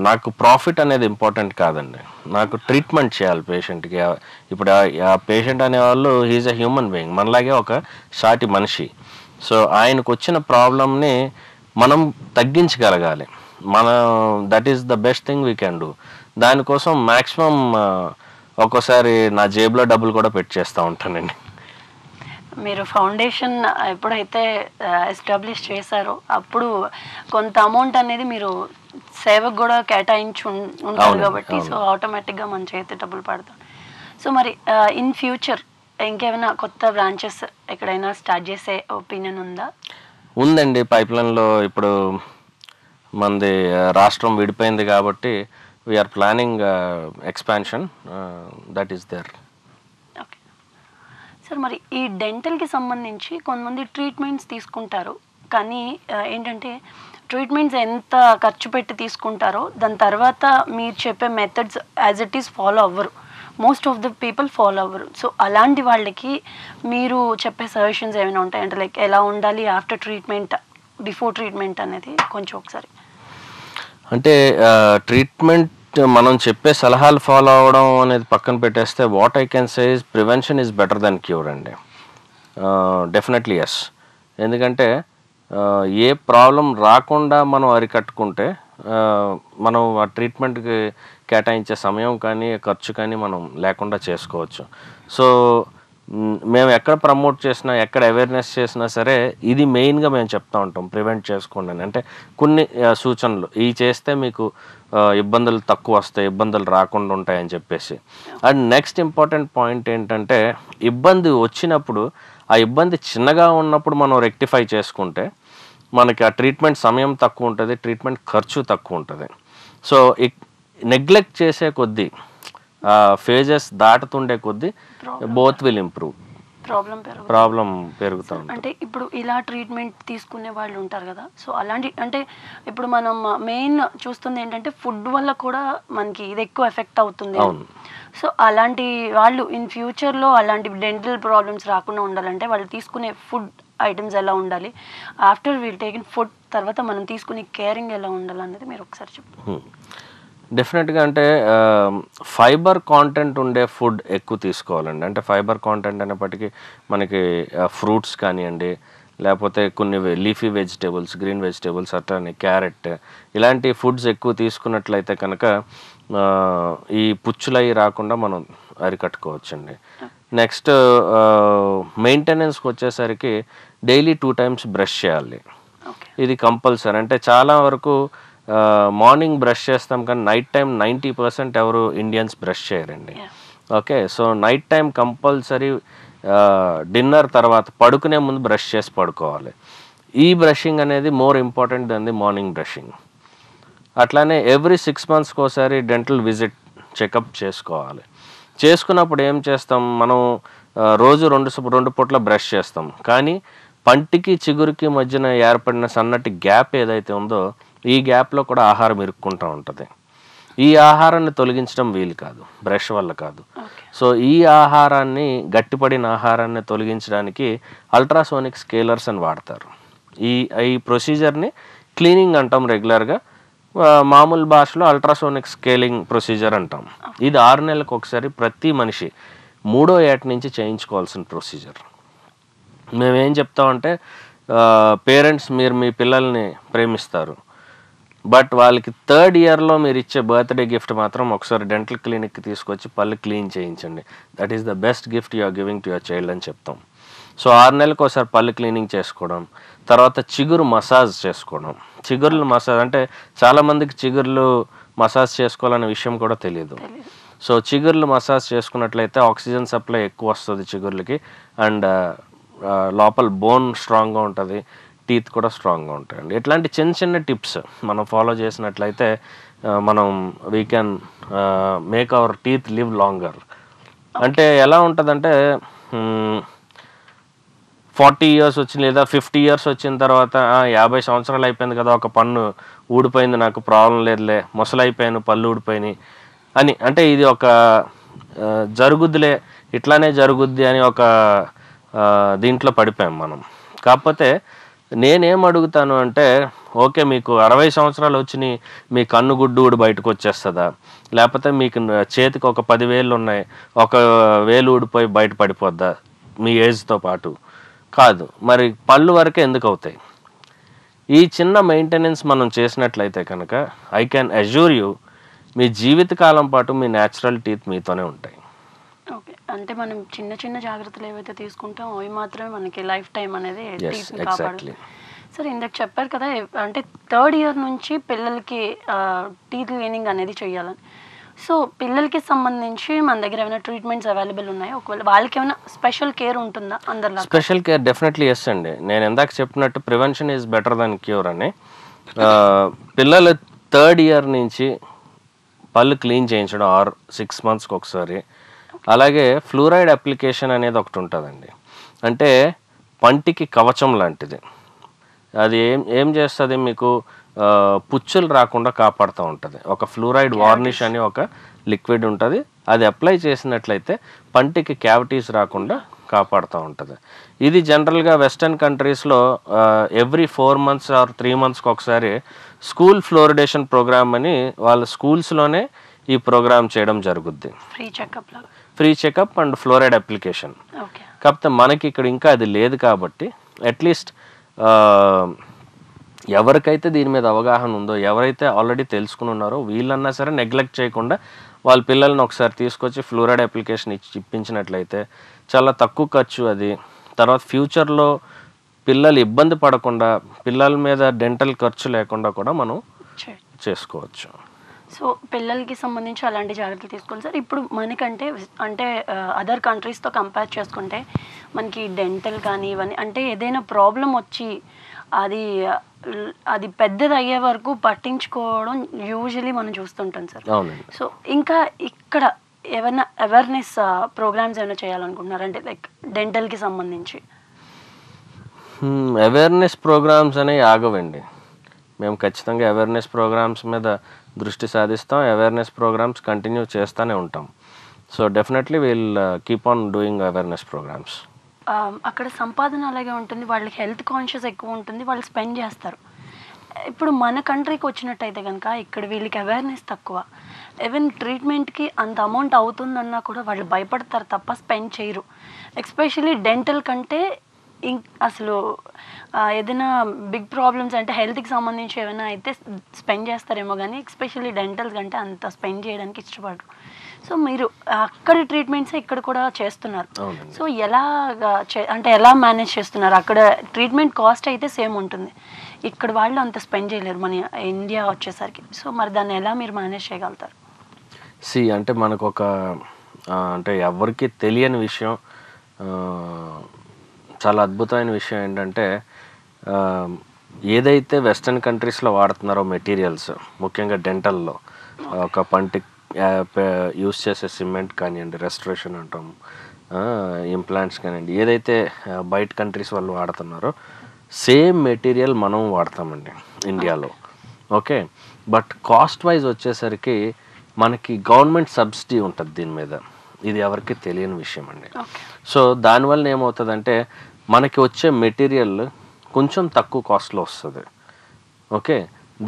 నాకు ప్రాఫిట్ అనేది ఇంపార్టెంట్ కాదండి, నాకు ట్రీట్మెంట్ చేయాలి పేషెంట్కి. ఇప్పుడు ఆ పేషెంట్ అనేవాళ్ళు హీఈస్ ఎ హ్యూమన్ బీయింగ్, మనలాగే ఒక సాటి మనిషి. సో ఆయనకు వచ్చిన ప్రాబ్లమ్ని మనం తగ్గించగలగాలి. That is the best thing we can do. దానికోసం మ్యాక్సిమం ఒక్కోసారి నా జేబులో డబ్బులు కూడా పెట్టేస్తూ ఉంటానండి. మీరు ఫౌండేషన్ ఎప్పుడైతే ఎస్టాబ్లిష్ చేశారో అప్పుడు కొంత అమౌంట్ అనేది మీరు సేవకు కూడా కేటాయించి ఉంటారు కాబట్టి సో ఆటోమేటిక్గా మన చేతి డబ్బులు పడతాం. సో మరి ఇన్ ఫ్యూచర్ ఇంకేమైనా కొత్త బ్రాంచెస్ ఎక్కడైనా స్టార్ట్ చేసే ఒపీనియన్ ఉందా? ఉందండి పైప్లైన్లో. ఇప్పుడు మనది రాష్ట్రం విడిపోయింది కాబట్టి we are planning expansion, that is there. Okay sir, మరి ఈ డెంటల్కి సంబంధించి కొంతమంది ట్రీట్మెంట్స్ తీసుకుంటారు కానీ ఏంటంటే ట్రీట్మెంట్స్ ఎంత ఖర్చు పెట్టి తీసుకుంటారో దాని తర్వాత మీరు చెప్పే methods as it is follow అవ్వరు, most of the people follow అవ్వరు. సో అలాంటి వాళ్ళకి మీరు చెప్పే సజెషన్స్ ఏమైనా ఉంటాయంటే లైక్ ఎలా ఉండాలి ఆఫ్టర్ ట్రీట్మెంట్, బిఫోర్ ట్రీట్మెంట్ అనేది కొంచెం ఒకసారి. అంటే ట్రీట్మెంట్ మనం చెప్పే సలహాలు ఫాలో అవ్వడం అనేది పక్కన పెట్టేస్తే what I can say is prevention is better then cure అండి. Definitely yes. ఎందుకంటే ఏ ప్రాబ్లం రాకుండా మనం అరికట్టుకుంటే మనం ఆ ట్రీట్మెంట్కి కేటాయించే సమయం కానీ ఖర్చు కానీ మనం లేకుండా చేసుకోవచ్చు. సో మేము ఎక్కడ ప్రమోట్ చేసినా ఎక్కడ అవేర్నెస్ చేసినా సరే ఇది మెయిన్గా మేము చెప్తూ ఉంటాం, ప్రివెంట్ చేసుకోండి అని. అంటే కొన్ని సూచనలు ఇవి చేస్తే మీకు ఇబ్బందులు తక్కువ వస్తాయి, ఇబ్బందులు రాకుండా ఉంటాయని చెప్పేసి. అండ్ నెక్స్ట్ ఇంపార్టెంట్ పాయింట్ ఏంటంటే ఇబ్బంది వచ్చినప్పుడు ఆ ఇబ్బంది చిన్నగా ఉన్నప్పుడు మనం రెక్టిఫై చేసుకుంటే మనకి ఆ ట్రీట్మెంట్ సమయం తక్కువ ఉంటుంది, ట్రీట్మెంట్ ఖర్చు తక్కువ ఉంటుంది. సో నెగ్లెక్ట్ చేసే కొద్దీ ఫేజెస్ దాటుతుండే కొద్దీ బోత్ విల్ ఇంప్రూవ్. ప్రాబ్లం పెరుగుతూ ఉంటుంది. అంటే ఇప్పుడు ఇలా ట్రీట్మెంట్ తీసుకునే వాళ్ళు ఉంటారు కదా, సో అలాంటి అంటే ఇప్పుడు మనం మెయిన్ చూస్తుంది ఏంటంటే ఫుడ్ వల్ల కూడా మనకి ఇది ఎక్కువ ఎఫెక్ట్ అవుతుంది. సో అలాంటి వాళ్ళు ఇన్ ఫ్యూచర్లో అలాంటి డెంటల్ ప్రాబ్లమ్స్ రాకుండా ఉండాలంటే వాళ్ళు తీసుకునే ఫుడ్ ఐటమ్స్ ఎలా ఉండాలి, ఆఫ్టర్ వీల్ టేకిన్ ఫుడ్ తర్వాత మనం తీసుకునే కేరింగ్ ఎలా ఉండాలి అనేది మీరు ఒకసారి చెప్పండి. డెఫినెట్గా అంటే ఫైబర్ కాంటెంట్ ఉండే ఫుడ్ ఎక్కువ తీసుకోవాలండి. అంటే ఫైబర్ కాంటెంట్ అనేప్పటికీ మనకి ఫ్రూట్స్ కానివ్వండి, లేకపోతే కొన్ని లీఫీ వెజిటేబుల్స్, గ్రీన్ వెజిటేబుల్స్, అట్లానే క్యారెట్, ఇలాంటి ఫుడ్స్ ఎక్కువ తీసుకున్నట్లయితే కనుక ఈ పుచ్చులవి రాకుండా మనం అరికట్టుకోవచ్చండి. నెక్స్ట్ మెయింటెనెన్స్కి వచ్చేసరికి డైలీ 2 times బ్రష్ చేయాలి. ఇది కంపల్సరీ. అంటే చాలా వరకు మార్నింగ్ బ్రష్ చేస్తాం కానీ నైట్ టైం 90% ఎవరు ఇండియన్స్ బ్రష్ చేయరండి. Okay, so night time compulsory dinner తర్వాత పడుకునే ముందు బ్రష్ చేసి పడుకోవాలి. ఈ బ్రషింగ్ అనేది more important than the morning brushing. అట్లానే ఎవ్రీ 6 monthsకి ఒకసారి డెంటల్ విజిట్ చెకప్ చేసుకోవాలి. చేసుకున్నప్పుడు ఏం చేస్తాం, మనం రోజు 2 పూట్ల బ్రష్ చేస్తాం, కానీ పంటికి చిగురికి మధ్యన ఏర్పడిన సన్నటి గ్యాప్ ఏదైతే ఉందో ఈ గ్యాప్లో కూడా ఆహారం ఇరుక్కుంటూ ఉంటుంది. ఈ ఆహారాన్ని తొలగించడం వీలు కాదు, బ్రష్ వల్ల కాదు. సో ఈ ఆహారాన్ని, గట్టిపడిన ఆహారాన్ని తొలగించడానికి అల్ట్రాసోనిక్ స్కేలర్స్ అని వాడతారు. ఈ ప్రొసీజర్ని క్లీనింగ్ అంటాం రెగ్యులర్గా. మామూలు భాషలో అల్ట్రాసోనిక్ స్కేలింగ్ ప్రొసీజర్ అంటాం. ఇది 6 నెలలకు ఒకసారి ప్రతి మనిషి 3వ ఏట నుంచి చేయించుకోవాల్సిన ప్రొసీజర్. మేమేం చెప్తామంటే పేరెంట్స్, మీరు మీ పిల్లల్ని ప్రేమిస్తారు, బట్ వాళ్ళకి 3rd yearలో మీరు ఇచ్చే బర్త్డే గిఫ్ట్ మాత్రం ఒకసారి డెంటల్ క్లినిక్కి తీసుకొచ్చి పళ్ళు క్లీన్ చేయించండి. That is the best gift you are giving to your child అని చెప్తాం. సో 6 నెలలకు ఒకసారి పళ్ళు క్లీనింగ్ చేసుకోవడం, తర్వాత చిగురు మసాజ్ చేసుకోవడం. చిగుర్లు మసాజ్ అంటే చాలామందికి చిగుర్లు మసాజ్ చేసుకోవాలనే విషయం కూడా తెలియదు. సో చిగుర్లు మసాజ్ చేసుకున్నట్లయితే ఆక్సిజన్ సప్లై ఎక్కువ వస్తుంది చిగుర్లకి, అండ్ లోపల బోన్ స్ట్రాంగ్గా ఉంటుంది, టీత్ కూడా స్ట్రాంగ్గా ఉంటాయండి. ఇట్లాంటి చిన్న చిన్న టిప్స్ మనం ఫాలో చేసినట్లయితే మనం we can make our teeth live longer. అంటే ఎలా ఉంటుందంటే 40 years వచ్చింది లేదా 50 years వచ్చిన తర్వాత 50 సంవత్సరాలు అయిపోయింది కదా, ఒక పన్ను ఊడిపోయింది, నాకు ప్రాబ్లం లేదులే, ముసలైపోయాను, పళ్ళు ఊడిపోయినాయి అని, అంటే ఇది ఒక జరుగుద్దిలే, ఇట్లానే జరుగుద్ది అని ఒక దీంట్లో పడిపోయాం మనం. కాకపోతే నేనేం అడుగుతాను అంటే, ఓకే మీకు 60 సంవత్సరాలు వచ్చినాయి, మీ కన్ను గుడ్డు ఊడి బయటకు వచ్చేస్తుందా, లేకపోతే మీకు చేతికి ఒక 10 వేళ్ళు ఉన్నాయి, ఒక వేలు ఊడిపోయి బయట పడిపోద్దా మీ ఏజ్తో పాటు? కాదు. మరి పళ్ళు వరకే ఎందుకు అవుతాయి? ఈ చిన్న మెయింటెనెన్స్ మనం చేసినట్లయితే కనుక ఐ క్యాన్ అష్యూర్ యూ మీ జీవితకాలం పాటు మీ న్యాచురల్ టీత్ మీతోనే ఉంటాయి. ఓకే, అంటే మనం చిన్న చిన్న జాగ్రత్తలు ఏవైతే తీసుకుంటామో అవి మాత్రమే మనకి లైఫ్ టైం అనేది టీత్ని కాపాడు. సరే, ఇందాక చెప్పారు కదా, అంటే 3rd year నుంచి పిల్లలకి టీత్ క్లీనింగ్ అనేది చేయాలని. సో పిల్లలకి సంబంధించి మన దగ్గర ఏమైనా ట్రీట్మెంట్స్ అవైలబుల్ ఉన్నాయా? ఒకవేళ వాళ్ళకి ఏమైనా స్పెషల్ కేర్ ఉంటుందా? అందరిలా స్పెషల్ కేర్ డెఫినెట్లీ ఎస్ అండి. నేను ఎందాక చెప్పినట్టు prevention is better than cure అని. పిల్లలు 3rd year నుంచి పళ్ళు క్లీన్ చేయించడం 6 monthsకి ఒకసారి. అలాగే ఫ్లూరైడ్ అప్లికేషన్ అనేది ఒకటి ఉంటుందండి. అంటే పంటికి కవచం లాంటిది. అది ఏం చేస్తుంది, మీకు పుచ్చులు రాకుండా కాపాడుతూ ఉంటుంది. ఒక ఫ్లూరైడ్ వార్నిష్ అని ఒక లిక్విడ్ ఉంటుంది, అది అప్లై చేసినట్లయితే పంటికి క్యావిటీస్ రాకుండా కాపాడుతూ ఉంటుంది. ఇది జనరల్గా వెస్టర్న్ కంట్రీస్లో ఎవ్రీ 4 months ఆర్ 3 monthsకి ఒకసారి స్కూల్ ఫ్లోరిడేషన్ ప్రోగ్రామ్ అని వాళ్ళ స్కూల్స్లోనే ఈ ప్రోగ్రామ్ చేయడం జరుగుద్ది. Free checkup and fluoride application. కాకపోతే మనకి ఇక్కడ ఇంకా అది లేదు కాబట్టి అట్లీస్ట్ ఎవరికైతే దీని మీద అవగాహన ఉందో, ఎవరైతే ఆల్రెడీ తెలుసుకుని ఉన్నారో వీళ్ళన్నా సరే నెగ్లెక్ట్ చేయకుండా వాళ్ళ పిల్లల్ని ఒకసారి తీసుకొచ్చి ఫ్లూరైడ్ అప్లికేషన్ ఇప్పించినట్లయితే చాలా తక్కువ ఖర్చు అది. తర్వాత ఫ్యూచర్లో పిల్లలు ఇబ్బంది పడకుండా, పిల్లల మీద డెంటల్ ఖర్చు లేకుండా కూడా మనం చేసుకోవచ్చు. సో పిల్లలకి సంబంధించి అలాంటి జాగ్రత్తలు తీసుకోవాలి సార్. ఇప్పుడు మనకంటే అంటే అదర్ కంట్రీస్తో కంపేర్ చేసుకుంటే మనకి డెంటల్ కానీ ఇవన్నీ అంటే ఏదైనా ప్రాబ్లం వచ్చి అది పెద్దది అయ్యే వరకు పట్టించుకోవడం యూజువలీ మనం చూస్తుంటాం సార్. సో ఇంకా ఇక్కడ ఏమైనా అవేర్నెస్ ప్రోగ్రామ్స్ ఏమైనా చేయాలనుకుంటున్నారు అంటే లైక్ డెంటల్కి సంబంధించి? అవేర్నెస్ ప్రోగ్రామ్స్ అనేవి ఆగవండి. మేము ఖచ్చితంగా అవేర్నెస్ ప్రోగ్రామ్స్ మీద దృష్టి సాధిస్తాం. అవేర్నెస్ ప్రోగ్రామ్స్ కంటిన్యూ చేస్తూనే ఉంటాం. So definitely will keep on doing awareness programs. అక్కడ సంపాదన అలాగే ఉంటుంది, వాళ్ళకి హెల్త్ కాన్షియస్ ఎక్కువ ఉంటుంది, వాళ్ళు స్పెండ్ చేస్తారు. ఇప్పుడు మన కంట్రీకి వచ్చినట్టయితే కనుక ఇక్కడ వీళ్ళకి అవేర్నెస్ తక్కువ. ఈవెన్ ట్రీట్మెంట్కి అంత అమౌంట్ అవుతుందన్నా కూడా వాళ్ళు భయపడతారు తప్ప స్పెండ్ చేయరు. ఎస్పెషలీ డెంటల్ కంటే అసలు ఏదైనా బిగ్ ప్రాబ్లమ్స్ అంటే హెల్త్కి సంబంధించి ఏమైనా అయితే స్పెండ్ చేస్తారేమో, కానీ ఎస్పెషల్లీ డెంటల్ కంటే అంత స్పెండ్ చేయడానికి ఇష్టపడరు. సో మీరు అక్కడి ట్రీట్మెంట్స్ ఇక్కడ కూడా చేస్తున్నారు. సో అంటే ఎలా మేనేజ్ చేస్తున్నారు? అక్కడ ట్రీట్మెంట్ కాస్ట్ అయితే సేమ్ ఉంటుంది, ఇక్కడ వాళ్ళు అంత స్పెండ్ చేయలేరు మన ఇండియా వచ్చేసరికి. సో మరి దాన్ని ఎలా మీరు మేనేజ్ చేయగలుగుతారు? అంటే మనకు ఒక అంటే ఎవరికి తెలియని విషయం, చాలా అద్భుతమైన విషయం ఏంటంటే ఏదైతే వెస్ట్రన్ కంట్రీస్లో వాడుతున్నారో మెటీరియల్స్, ముఖ్యంగా డెంటల్లో ఒక పంటి యూస్ చేసే సిమెంట్ కానివ్వండి, రెస్టరేషన్ అంటాం, ఇంప్లాంట్స్ కానివ్వండి, ఏదైతే బయట కంట్రీస్ వాళ్ళు వాడుతున్నారో సేమ్ మెటీరియల్ మనం వాడతామండి ఇండియాలో. ఓకే, బట్ కాస్ట్ వైజ్ వచ్చేసరికి మనకి గవర్నమెంట్ సబ్సిడీ ఉంటుంది దీని మీద. ఇది ఎవరికి తెలియని విషయం అండి. సో దానివల్ల ఏమవుతుందంటే మనకి వచ్చే మెటీరియల్ కొంచెం తక్కువ కాస్ట్లో వస్తుంది. ఓకే,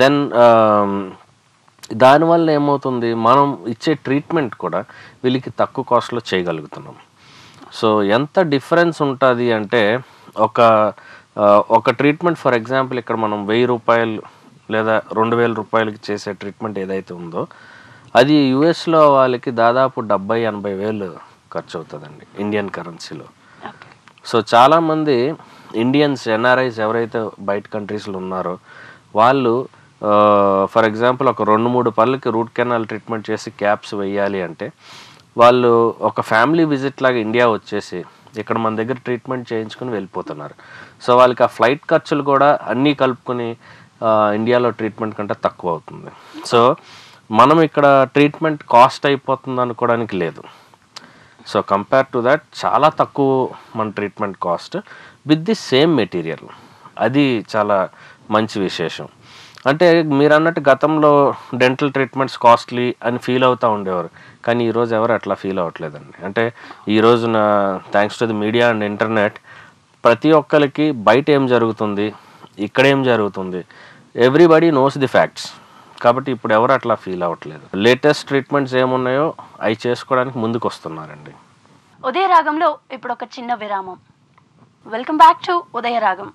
దెన్ దానివల్ల ఏమవుతుంది, మనం ఇచ్చే ట్రీట్మెంట్ కూడా వీళ్ళకి తక్కువ కాస్ట్లో చేయగలుగుతున్నాం. సో ఎంత డిఫరెన్స్ ఉంటుంది అంటే ఒక ట్రీట్మెంట్ ఫర్ ఎగ్జాంపుల్ ఇక్కడ మనం 1000 రూపాయలు లేదా 2000 రూపాయలకి చేసే ట్రీట్మెంట్ ఏదైతే ఉందో అది యుఎస్లో వాళ్ళకి దాదాపు 70-80 వేలు ఖర్చు అవుతుందండి ఇండియన్ కరెన్సీలో. సో చాలామంది ఇండియన్స్, ఎన్ఆర్ఐస్ ఎవరైతే బయట కంట్రీస్లో ఉన్నారో వాళ్ళు ఫర్ ఎగ్జాంపుల్ ఒక 2-3 పళ్ళకి రూట్ కెనాల్ ట్రీట్మెంట్ చేసి క్యాప్స్ వేయాలి అంటే వాళ్ళు ఒక ఫ్యామిలీ విజిట్ లాగా ఇండియా వచ్చేసి ఇక్కడ మన దగ్గర ట్రీట్మెంట్ చేయించుకుని వెళ్ళిపోతున్నారు. సో వాళ్ళకి ఆ ఫ్లైట్ ఖర్చులు కూడా అన్నీ కలుపుకొని ఇండియాలో ట్రీట్మెంట్ కంటే తక్కువ అవుతుంది. సో మనం ఇక్కడ ట్రీట్మెంట్ కాస్ట్ అయిపోతుంది అనుకోవడానికి లేదు. సో కంపేర్ టు దాట్ చాలా తక్కువ మన treatment cost with the same material. అది చాలా మంచి విశేషం. అంటే మీరు అన్నట్టు గతంలో డెంటల్ ట్రీట్మెంట్స్ కాస్ట్లీ అని ఫీల్ అవుతూ ఉండేవారు, కానీ ఈరోజు ఎవరు అట్లా ఫీల్ అవ్వట్లేదండి. అంటే ఈ రోజున thanks to the media and internet ప్రతి ఒక్కరికి బయట ఏం జరుగుతుంది, ఇక్కడ ఏం జరుగుతుంది, ఎవ్రీబడి నోస్ ది ఫ్యాక్ట్స్. కాబట్టి ఇప్పుడు ఎవరు అట్లా ఫీల్ అవ్వట్లేదు. లేటెస్ట్ ట్రీట్మెంట్స్ ఏమున్నాయో అవి చేసుకోవడానికి ముందుకు వస్తున్నారండి. ఉదయరాగంలో ఇప్పుడు ఒక చిన్న విరామం. Welcome back to Udayaragam.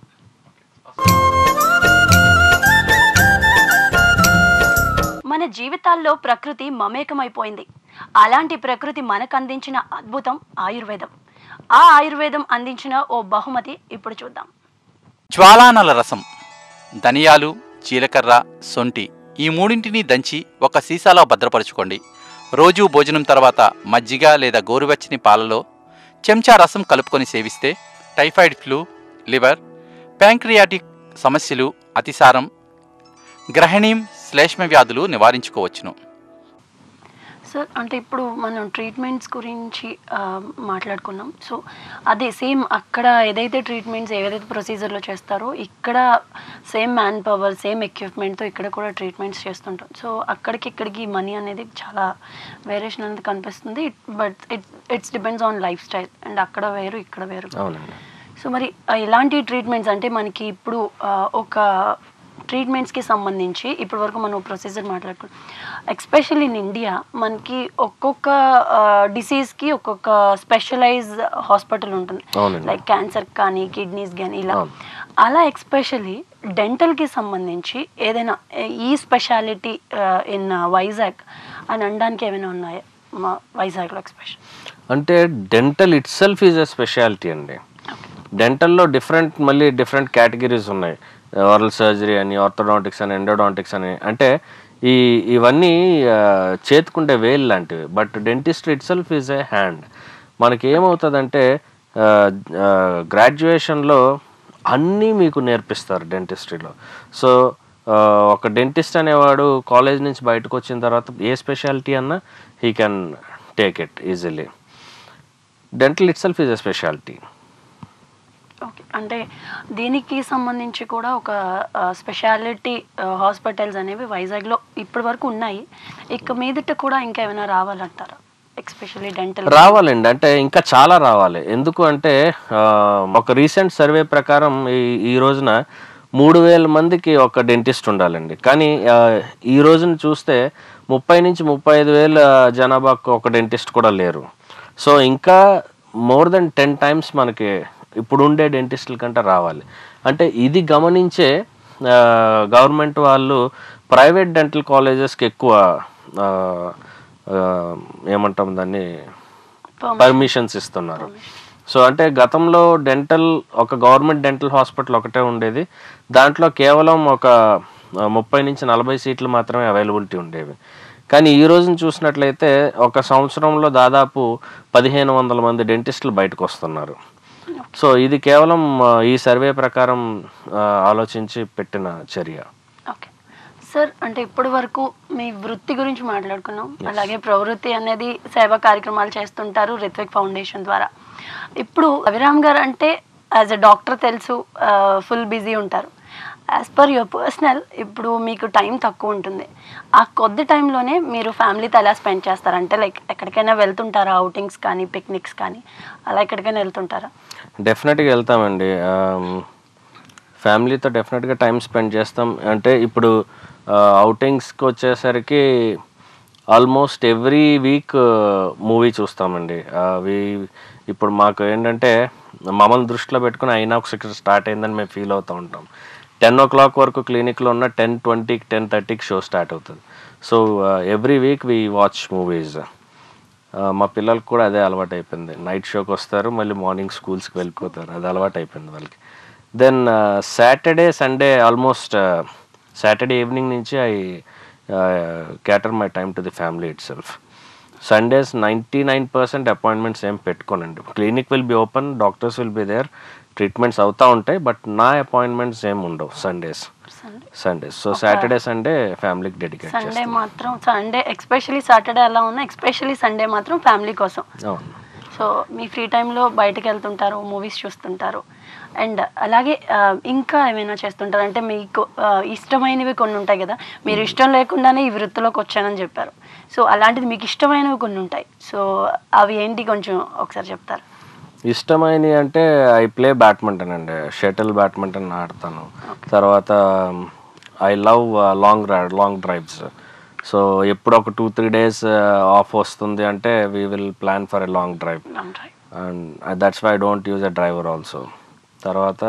మన జీవితాల్లో ప్రకృతి మమేకమైపోయింది. అలాంటి ప్రకృతి మనకు అందించిన అద్భుతం ఆయుర్వేదం. ఆ ఆయుర్వేదం అందించిన ఓ బహుమతి ఇప్పుడు చూద్దాం. జ్వాలానల రసం, ధనియాలు, జీలకర్ర, సొంటి ఈ మూడింటిని దంచి ఒక సీసాలో భద్రపరచుకోండి. రోజు భోజనం తర్వాత మజ్జిగ లేదా గోరువెచ్చని పాలలో చెంచా రసం కలుపుకొని సేవిస్తే టైఫాయిడ్, ఫ్లూ, లివర్, ప్యాంక్రియాటిక్ సమస్యలు, అతిసారం, గ్రహణీయం, శ్లేష్మ వ్యాధులు నివారించుకోవచ్చును. సార్ అంటే ఇప్పుడు మనం ట్రీట్మెంట్స్ గురించి మాట్లాడుకున్నాం. సో అదే సేమ్ అక్కడ ఏదైతే ట్రీట్మెంట్స్ ఏదైతే ప్రొసీజర్లో చేస్తారో ఇక్కడ సేమ్ మ్యాన్ పవర్, సేమ్ ఎక్విప్మెంట్తో ఇక్కడ కూడా ట్రీట్మెంట్స్ చేస్తుంటాం. సో అక్కడికి ఇక్కడికి మనీ అనేది చాలా వేరియేషన్ అనేది కనిపిస్తుంది. But it's depends on life style. And అక్కడ వేరు, ఇక్కడ వేరు. సో మరి ఇలాంటి ట్రీట్మెంట్స్ అంటే మనకి ఇప్పుడు ఒక ట్రీట్మెంట్స్కి సంబంధించి ఇప్పటి వరకు మనం ప్రొసీజర్ మాట్లాడుకున్నాం. ఎస్పెషల్లీ ఇన్ ఇండియా మనకి ఒక్కొక్క డిసీజ్కి ఒక్కొక్క స్పెషలైజ్ హాస్పిటల్ ఉంటుంది. లైక్ క్యాన్సర్ కానీ, కిడ్నీస్ కానీ ఇలా. అలా ఎస్పెషల్లీ డెంటల్కి సంబంధించి ఏదైనా ఈ స్పెషాలిటీ ఇన్ వైజాగ్ అని అనడానికి ఏమైనా ఉన్నాయా మా వైజాగ్లో ఎస్పెషల్? అంటే dental it self is a speciality అండి. డెంటల్లో మళ్ళీ డిఫరెంట్ కేటగిరీస్ ఉన్నాయి. ఓరల్ సర్జరీ అని, ఆర్థోడాంటిక్స్ అని, ఎండోడాంటిక్స్ అని. అంటే ఇవన్నీ చేతుకుంటే వేలు లాంటివి. But dentistry it self is a hand. మనకి ఏమవుతుందంటే గ్రాడ్యుయేషన్లో అన్నీ మీకు నేర్పిస్తారు డెంటిస్ట్రీలో. సో ఒక డెంటిస్ట్ అనేవాడు కాలేజ్ నుంచి బయటకు వచ్చిన తర్వాత ఏ స్పెషాలిటీ అన్నా he can take it easily. Dental it self is a speciality. Okay, అంటే దీనికి సంబంధించి కూడా ఒక స్పెషాలిటీ హాస్పిటల్స్ అనేవి వైజాగ్లో ఇప్పటి వరకు ఉన్నాయి. ఇక మీదట కూడా ఇంకా ఏమైనా రావాలంటారా? ఎస్పెషల్లీ డెంటల్ రావాలండి, అంటే ఇంకా చాలా రావాలి. ఎందుకు అంటే ఒక రీసెంట్ సర్వే ప్రకారం ఈ రోజున 3,000 మందికి ఒక డెంటిస్ట్ ఉండాలండి. కానీ ఈ రోజున చూస్తే 30 నుంచి 35,000 జనాభాకు ఒక డెంటిస్ట్ కూడా లేరు. సో ఇంకా మోర్ దెన్ 10 times మనకి ఇప్పుడు ఉండే డెంటిస్టుల కంటే రావాలి. అంటే ఇది గమనించే గవర్నమెంట్ వాళ్ళు ప్రైవేట్ డెంటల్ కాలేజెస్కి ఎక్కువ ఏమంటాం దాన్ని పర్మిషన్స్ ఇస్తున్నారు. సో అంటే గతంలో డెంటల్ ఒక గవర్నమెంట్ డెంటల్ హాస్పిటల్ ఒకటే ఉండేది. దాంట్లో కేవలం ఒక 30 నుంచి 40 సీట్లు మాత్రమే అవైలబిలిటీ ఉండేవి. కానీ ఈ రోజున చూసినట్లయితే ఒక సంవత్సరంలో దాదాపు 1,500 మంది డెంటిస్టులు బయటకు వస్తున్నారు. సో ఇది కేవలం ఈ సర్వే ప్రకారం ఆలోచించి పెట్టిన చర్య. ఓకే సార్, అంటే ఇప్పటి వరకు మీ వృత్తి గురించి మాట్లాడుకున్నాం, అలాగే ప్రవృత్తి అనేది సేవా కార్యక్రమాలు చేస్తుంటారు రిత్విక్ ఫౌండేషన్ ద్వారా. ఇప్పుడు అభిరామ్ గారు అంటే యాజ్ ఎ డాక్టర్ తెలుసు, ఫుల్ బిజీ ఉంటారు. యాజ్ పర్ యువర్ పర్సనల్ ఇప్పుడు మీకు టైం తక్కువ ఉంటుంది. ఆ కొద్ది టైంలోనే మీరు ఫ్యామిలీతో ఎలా స్పెండ్ చేస్తారు? అంటే లైక్ ఎక్కడికైనా వెళ్తుంటారా, అవుటింగ్స్ కానీ పిక్నిక్స్ కానీ అలా ఎక్కడికైనా వెళ్తుంటారా? డెఫినెట్గా వెళ్తామండి. ఫ్యామిలీతో డెఫినెట్గా టైం స్పెండ్ చేస్తాం. అంటే ఇప్పుడు అవుటింగ్స్కి వచ్చేసరికి ఆల్మోస్ట్ ఎవ్రీ వీక్ మూవీ చూస్తామండి. అవి ఇప్పుడు మాకు ఏంటంటే మమ్మల్ని దృష్టిలో పెట్టుకుని ఐనాక్స్ స్టార్ట్ అయిందని మేము ఫీల్ అవుతూ ఉంటాం. 10 o'clock వరకు క్లినిక్లో ఉన్న 10:20, 10:30కి షో స్టార్ట్ అవుతుంది. So every week we watch movies. మా పిల్లలకు కూడా అదే అలవాటు అయిపోయింది. నైట్ షోకి వస్తారు, మళ్ళీ మార్నింగ్ స్కూల్స్కి వెళ్ళిపోతారు. అది అలవాటు అయిపోయింది వాళ్ళకి. Then Saturday Sunday almost Saturday evening నుంచి I cater my time to the family itself. Sundays 99% appointments ఏం పెట్టుకోనండి. Clinic will be open, doctors will be there, treatments అవుతూ ఉంటాయి. బట్ నా అపాయింట్మెంట్స్ ఏమి ఉండవు సండేస్. సో సాటర్డే సండే ఫ్యామిలీకి dedicate చేస్తాం. సండే మాత్రం, సండే ఎస్పెషల్లీ సాటర్డే అలా ఉన్నా ఎస్పెషల్లీ సండే మాత్రం ఫ్యామిలీ కోసం. అవును. సో మీ ఫ్రీ టైంలో బయటకు వెళ్తుంటారు, మూవీస్ చూస్తుంటారు, అండ్ అలాగే ఇంకా ఏమైనా చేస్తుంటారు? అంటే మీకు ఇష్టమైనవి కొన్ని ఉంటాయి కదా, మీరు ఇష్టం లేకుండానే ఈ వృత్తిలోకి వచ్చానని చెప్పారు. సో అలాంటిది మీకు ఇష్టమైనవి కొన్ని ఉంటాయి. సో అవి ఏంటి కొంచెం ఒకసారి చెప్తారు? ఇష్టమైనవి అంటే ఐ ప్లే బ్యాడ్మింటన్ అండి. షటిల్ బ్యాడ్మింటన్ ఆడతాను. తర్వాత I love long drives. So ఎప్పుడు ఒక 2-3 days ఆఫ్ వస్తుంది అంటే we will plan for a long drive, and that's why I don't use a driver also. తర్వాత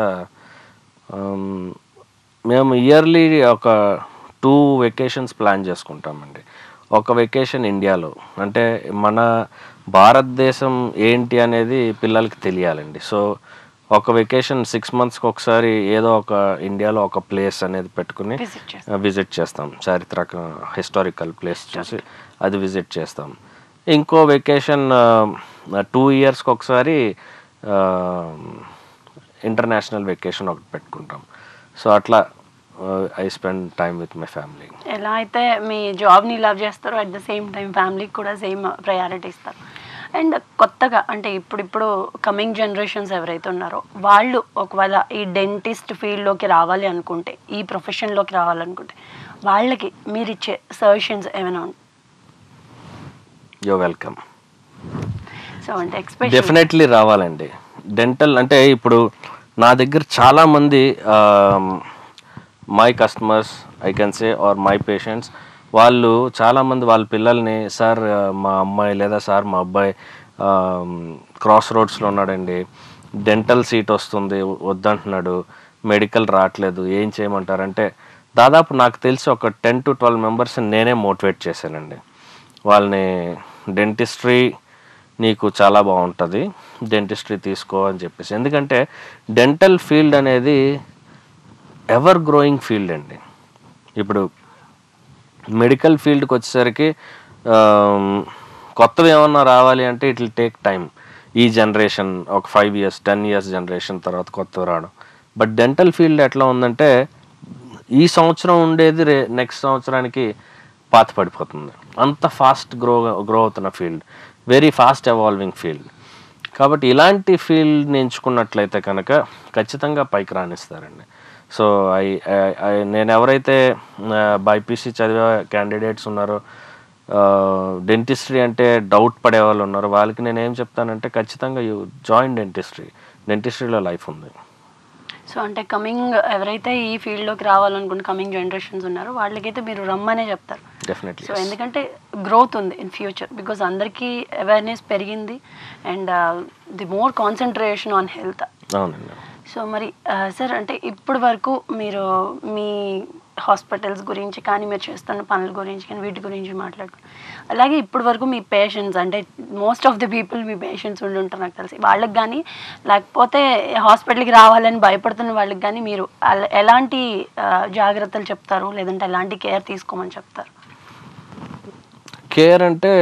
మేము ఇయర్లీ ఒక 2 వెకేషన్స్ ప్లాన్ చేసుకుంటామండి. ఒక వెకేషన్ ఇండియాలో, అంటే మన భారతదేశం ఏంటి అనేది పిల్లలకి తెలియాలండి. సో ఒక వెకేషన్ 6 monthsకి ఒకసారి ఏదో ఒక ఇండియాలో ఒక ప్లేస్ అనేది పెట్టుకుని విజిట్ చేస్తాం. చారిత్రక హిస్టారికల్ ప్లేస్ చూసి అది విజిట్ చేస్తాం. ఇంకో వెకేషన్ 2 yearsకి ఒకసారి ఇంటర్నేషనల్ వెకేషన్ ఒకటి పెట్టుకుంటాం. సో అట్లా I spend time with my family. ఎలా అయితే మీ జాబ్ని లవ్ చేస్తారో అట్ ద సేమ్ టైం ఫ్యామిలీకి కూడా సేమ్ ప్రయారిటీ ఇస్తారు. అండ్ కొత్తగా అంటే ఇప్పుడు కమింగ్ జనరేషన్స్ ఎవరైతే ఉన్నారో వాళ్ళు ఒకవేళ ఈ డెంటిస్ట్ ఫీల్డ్లోకి రావాలి అనుకుంటే, ఈ ప్రొఫెషన్లోకి రావాలనుకుంటే వాళ్ళకి మీరు ఇచ్చే సజెషన్స్ ఏమైనా ఉంటాయి? You welcome. సో అంటే ఎక్స్పెక్ట్ డెఫినెట్లీ రావాలండి. డెంటల్ అంటే ఇప్పుడు నా దగ్గర చాలామంది my customers I can say or my patients, వాళ్ళు చాలామంది వాళ్ళ పిల్లల్ని, సార్ మా అమ్మాయి లేదా సార్ మా అబ్బాయి క్రాస్ రోడ్స్లో ఉన్నాడండి, డెంటల్ సీట్ వస్తుంది వద్దంటున్నాడు, మెడికల్ రావట్లేదు, ఏం చేయమంటారంటే దాదాపు నాకు తెలిసి ఒక 10 to 12 members నేనే మోటివేట్ చేశానండి. వాళ్ళని డెంటిస్ట్రీ నీకు చాలా బాగుంటుంది, డెంటిస్ట్రీ తీసుకో అని చెప్పేసి. ఎందుకంటే డెంటల్ ఫీల్డ్ అనేది ఎవర్ గ్రోయింగ్ ఫీల్డ్ అండి. ఇప్పుడు మెడికల్ ఫీల్డ్కి వచ్చేసరికి కొత్తవి ఏమన్నా రావాలి అంటే ఇట్ విల్ టేక్ టైం. ఈ జనరేషన్ ఒక 5 years 10 years జనరేషన్ తర్వాత కొత్తవి రావడం. బట్ డెంటల్ ఫీల్డ్ ఎట్లా ఉందంటే ఈ సంవత్సరం ఉండేది నెక్స్ట్ సంవత్సరానికి పాత పడిపోతుంది. అంత ఫాస్ట్ గ్రో అవుతున్న field. Very fast evolving field. కాబట్టి ఇలాంటి ఫీల్డ్ని ఎంచుకున్నట్లయితే కనుక ఖచ్చితంగా పైకి రాణిస్తారండి. సో నేను ఎవరైతే బైపీసీ చదివే క్యాండిడేట్స్ ఉన్నారో, డెంటిస్ట్రీ అంటే డౌట్ పడే వాళ్ళు ఉన్నారో, వాళ్ళకి నేను ఏం చెప్తానంటే ఖచ్చితంగా జాయిన్ డెంటిస్ట్రీలో లైఫ్ ఉంది. సో అంటే ఎవరైతే ఈ ఫీల్డ్లోకి రావాలనుకుంటే కమింగ్ జనరేషన్స్ ఉన్నారో వాళ్ళకైతే మీరు రమ్మనే చెప్తారు. డెఫినెట్లీ. సో ఎందుకంటే గ్రోత్ ఉంది ఇన్ ఫ్యూచర్, బికాజ్ అందరికీ అవేర్నెస్ పెరిగింది and the more concentration on health. అవునండి. సో మరి సార్ అంటే ఇప్పటి వరకు మీరు మీ హాస్పిటల్స్ గురించి కానీ మీరు చేస్తున్న పనుల గురించి కానీ వీటి గురించి మాట్లాడుకున్నారు. అలాగే ఇప్పటి వరకు మీ పేషెంట్స్ అంటే most of the people me patients ఉండి ఉంటారు నాకు తెలిసి, వాళ్ళకి కానీ లేకపోతే హాస్పిటల్కి రావాలని భయపడుతున్న వాళ్ళకి కానీ మీరు ఎలాంటి జాగ్రత్తలు చెప్తారు, లేదంటే ఎలాంటి కేర్ తీసుకోమని చెప్తారు? కేర్ అంటే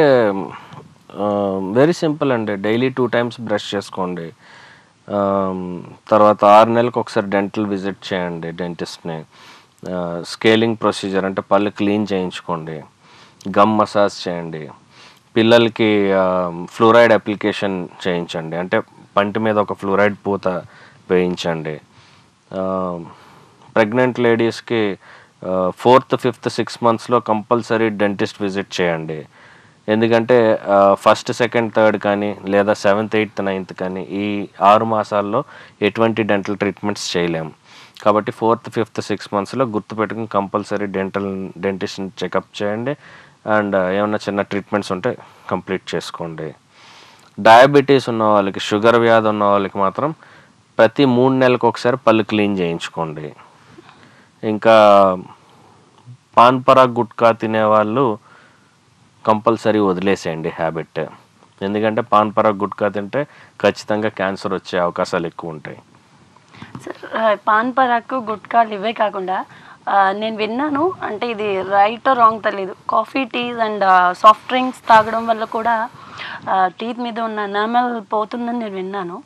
వెరీ సింపుల్ అండి. డైలీ 2 times బ్రష్ చేసుకోండి. తర్వాత 6 నెలలకు ఒకసారి డెంటల్ విజిట్ చేయండి డెంటిస్ట్ని. స్కేలింగ్ ప్రొసీజర్ అంటే పళ్ళు క్లీన్ చేయించుకోండి. గమ్ మసాజ్ చేయండి. పిల్లలకి ఫ్లూరైడ్ అప్లికేషన్ చేయించండి, అంటే పంటి మీద ఒక ఫ్లూరైడ్ పూత వేయించండి. ప్రెగ్నెంట్ లేడీస్కి 4th, 5th, 6 monthsలో compulsory dentist visit చేయండి. ఎందుకంటే 1st, 2nd, 3rd కానీ లేదా 7th, 8th, 9th కానీ ఈ 6 మాసాల్లో ఎటువంటి డెంటల్ ట్రీట్మెంట్స్ చేయలేము. కాబట్టి 4th, 5th, 6 monthsలో గుర్తుపెట్టుకుని కంపల్సరీ డెంటిస్ట్ని చెకప్ చేయండి. అండ్ ఏమన్నా చిన్న ట్రీట్మెంట్స్ ఉంటే కంప్లీట్ చేసుకోండి. డయాబెటీస్ ఉన్న వాళ్ళకి, షుగర్ వ్యాధి ఉన్న వాళ్ళకి మాత్రం ప్రతి 3 నెలలకు ఒకసారి పళ్ళు క్లీన్ చేయించుకోండి. ఇంకా పాన్ పరాగ్ గుట్కా తినేవాళ్ళు కంపల్సరీ వదిలేసేయండి హ్యాబిట్. ఎందుకంటే పాన్ పరాగ్ గుట్కా తింటే ఖచ్చితంగా క్యాన్సర్ వచ్చే అవకాశాలు ఎక్కువ ఉంటాయి. సార్ పాన్ పరాకు గుట్కాలు ఇవే కాకుండా నేను విన్నాను, అంటే ఇది రైట్ రాంగ్ తెలియదు, coffee, teas and soft drinks తాగడం వల్ల కూడా టీత్ మీద ఉన్న ఎనామెల్ పోతుందని నేను విన్నాను.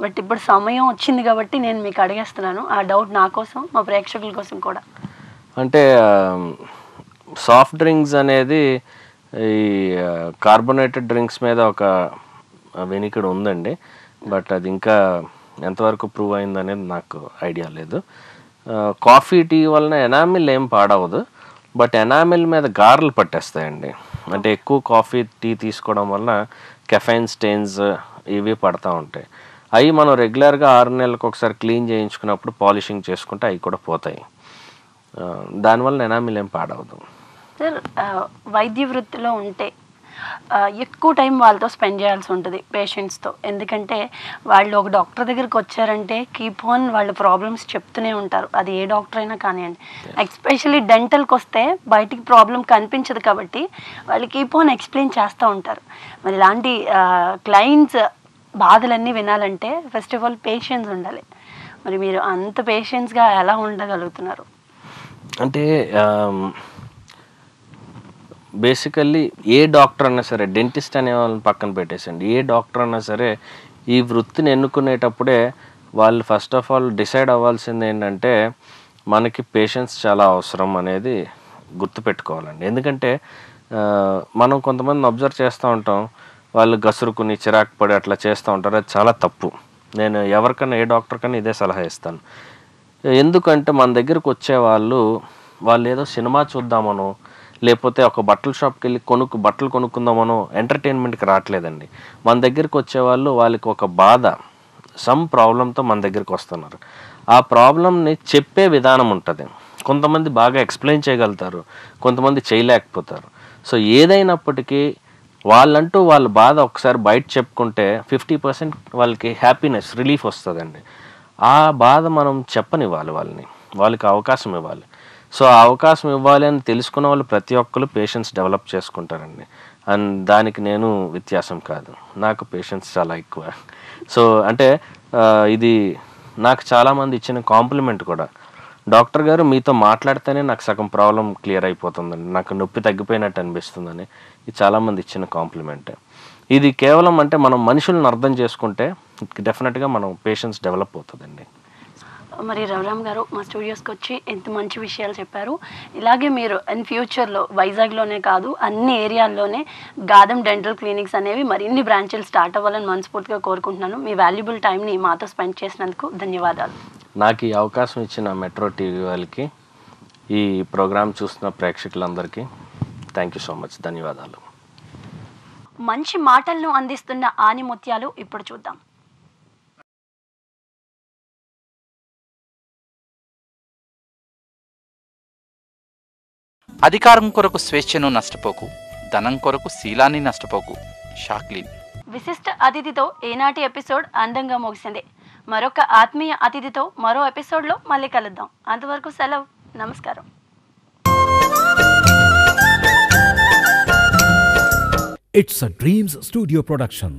బట్ ఇప్పుడు సమయం వచ్చింది కాబట్టి నేను మీకు అడిగేస్తున్నాను ఆ డౌట్, నా కోసం మా ప్రేక్షకుల కోసం కూడా. అంటే సాఫ్ట్ డ్రింక్స్ అనేది ఈ కార్బోనేటెడ్ డ్రింక్స్ మీద ఒక వెనికిడి ఉందండి. బట్ అది ఇంకా ఎంతవరకు ప్రూవ్ అయిందనేది నాకు ఐడియా లేదు. కాఫీ, టీ వలన ఎనామిల్ ఏం పాడవదు, బట్ ఎనామిల్ మీద గారెలు పట్టేస్తాయండి. అంటే ఎక్కువ కాఫీ, టీ తీసుకోవడం వలన కెఫైన్ స్టెయిన్స్ ఇవి పడతా ఉంటాయి. అవి మనం రెగ్యులర్గా 6 నెలలకు ఒకసారి క్లీన్ చేయించుకున్నప్పుడు పాలిషింగ్ చేసుకుంటే అవి కూడా పోతాయి. దానివల్ల ఎనామిల్ ఏం పాడవదు. సార్ వైద్య వృత్తిలో ఉంటే ఎక్కువ టైం వాళ్ళతో స్పెండ్ చేయాల్సి ఉంటుంది పేషెంట్స్తో. ఎందుకంటే వాళ్ళు ఒక డాక్టర్ దగ్గరికి వచ్చారంటే కీప్ ఆన్ వాళ్ళ ప్రాబ్లమ్స్ చెప్తూనే ఉంటారు, అది ఏ డాక్టర్ అయినా కానివ్వండి. ఎస్పెషల్లీ డెంటల్కి వస్తే బయటికి ప్రాబ్లం కనిపించదు కాబట్టి వాళ్ళు కీప్ ఆన్ ఎక్స్ప్లెయిన్ చేస్తూ ఉంటారు. మరి ఇలాంటి క్లయింట్స్ బాధలన్నీ వినాలంటే ఫస్ట్ ఆఫ్ ఆల్ పేషెన్స్ ఉండాలి. మరి మీరు అంత పేషెన్స్గా ఎలా ఉండగలుగుతున్నారు? అంటే బేసికల్లీ ఏ డాక్టర్ అన్నా సరే, డెంటిస్ట్ అనే వాళ్ళని పక్కన పెట్టేసండి, ఏ డాక్టర్ అన్నా సరే ఈ వృత్తిని ఎన్నుకునేటప్పుడే వాళ్ళు ఫస్ట్ ఆఫ్ ఆల్ డిసైడ్ అవ్వాల్సింది ఏంటంటే మనకి పేషెన్స్ చాలా అవసరం అనేది గుర్తుపెట్టుకోవాలండి. ఎందుకంటే మనం కొంతమందిని అబ్జర్వ్ చేస్తూ ఉంటాం, వాళ్ళు గసురుకుని చిరాకు పడి అట్లా చేస్తూ ఉంటారు. అది చాలా తప్పు. నేను ఎవరికన్నా, ఏ డాక్టర్ కన్నా ఇదే సలహా ఇస్తాను. ఎందుకంటే మన దగ్గరకు వచ్చే వాళ్ళు ఏదో సినిమా చూద్దామనో లేకపోతే ఒక బట్టల షాప్కి వెళ్ళి బట్టలు కొనుక్కుందామనో ఎంటర్టైన్మెంట్కి రావట్లేదండి. మన దగ్గరికి వచ్చేవాళ్ళు వాళ్ళకి ఒక బాధ, సమ్ ప్రాబ్లంతో మన దగ్గరికి వస్తున్నారు. ఆ ప్రాబ్లంని చెప్పే విధానం ఉంటుంది. కొంతమంది బాగా ఎక్స్ప్లెయిన్ చేయగలుగుతారు, కొంతమంది చేయలేకపోతారు. సో ఏదైనప్పటికీ వాళ్ళంటూ వాళ్ళ బాధ ఒకసారి బయట చెప్పుకుంటే 50% వాళ్ళకి హ్యాపీనెస్, రిలీఫ్ వస్తుందండి. ఆ బాధ మనం చెప్పనివ్వాలి, వాళ్ళకి అవకాశం ఇవ్వాలి. సో ఆ అవకాశం ఇవ్వాలి అని తెలుసుకున్న వాళ్ళు ప్రతి ఒక్కరు పేషెన్స్ డెవలప్ చేసుకుంటారండి. అండ్ దానికి నేను వ్యత్యాసం కాదు, నాకు పేషెన్స్ చాలా ఎక్కువ. సో అంటే ఇది నాకు చాలామంది ఇచ్చిన కాంప్లిమెంట్ కూడా. డాక్టర్ గారు మీతో మాట్లాడితేనే నాకు సగం ప్రాబ్లం క్లియర్ అయిపోతుందండి, నాకు నొప్పి తగ్గిపోయినట్టు అనిపిస్తుందని ఇది చాలామంది ఇచ్చిన కాంప్లిమెంట్. ఇది కేవలం అంటే మనం మనుషులను అర్థం చేసుకుంటే డెఫినెట్గా మనం పేషెన్స్ డెవలప్ అవుతుందండి. మరి రఘురామ్ గారు మా స్టూడియోస్కి వచ్చి ఎంత మంచి విషయాలు చెప్పారు. ఇలాగే మీరు ఇన్ ఫ్యూచర్లో వైజాగ్లోనే కాదు అన్ని ఏరియాల్లోనే గాదం డెంటల్ క్లినిక్స్ అనేవి మరిన్ని బ్రాంచెలు స్టార్ట్ అవ్వాలని మనస్ఫూర్తిగా కోరుకుంటున్నాను. మీ వాల్యుబుల్ టైంని మాతో స్పెండ్ చేసినందుకు ధన్యవాదాలు. నాకు ఈ అవకాశం ఇచ్చిన మెట్రో టీవీ వాళ్ళకి, ఈ ప్రోగ్రాం చూస్తున్న ప్రేక్షకులందరికీ థ్యాంక్ యూ సో మచ్. ధన్యవాదాలు. మంచి మాటలను అందిస్తున్న ఆనిముత్యాలు ఇప్పుడు చూద్దాం. అధికారం కొరకు స్వేచ్ఛను నష్టపోకు, ధనం కొరకు శీలాన్ని నష్టపోకు. షాక్లీన్. విశిష్ట అతిథితో ఈనాటి ఎపిసోడ్ అందంగా ముగిసింది. మరొక ఆత్మీయ అతిథితో మరో ఎపిసోడ్లో మళ్ళీ కలుద్దాం. అంతవరకు సెలవు. నమస్కారం. It's a Dreams Studio production.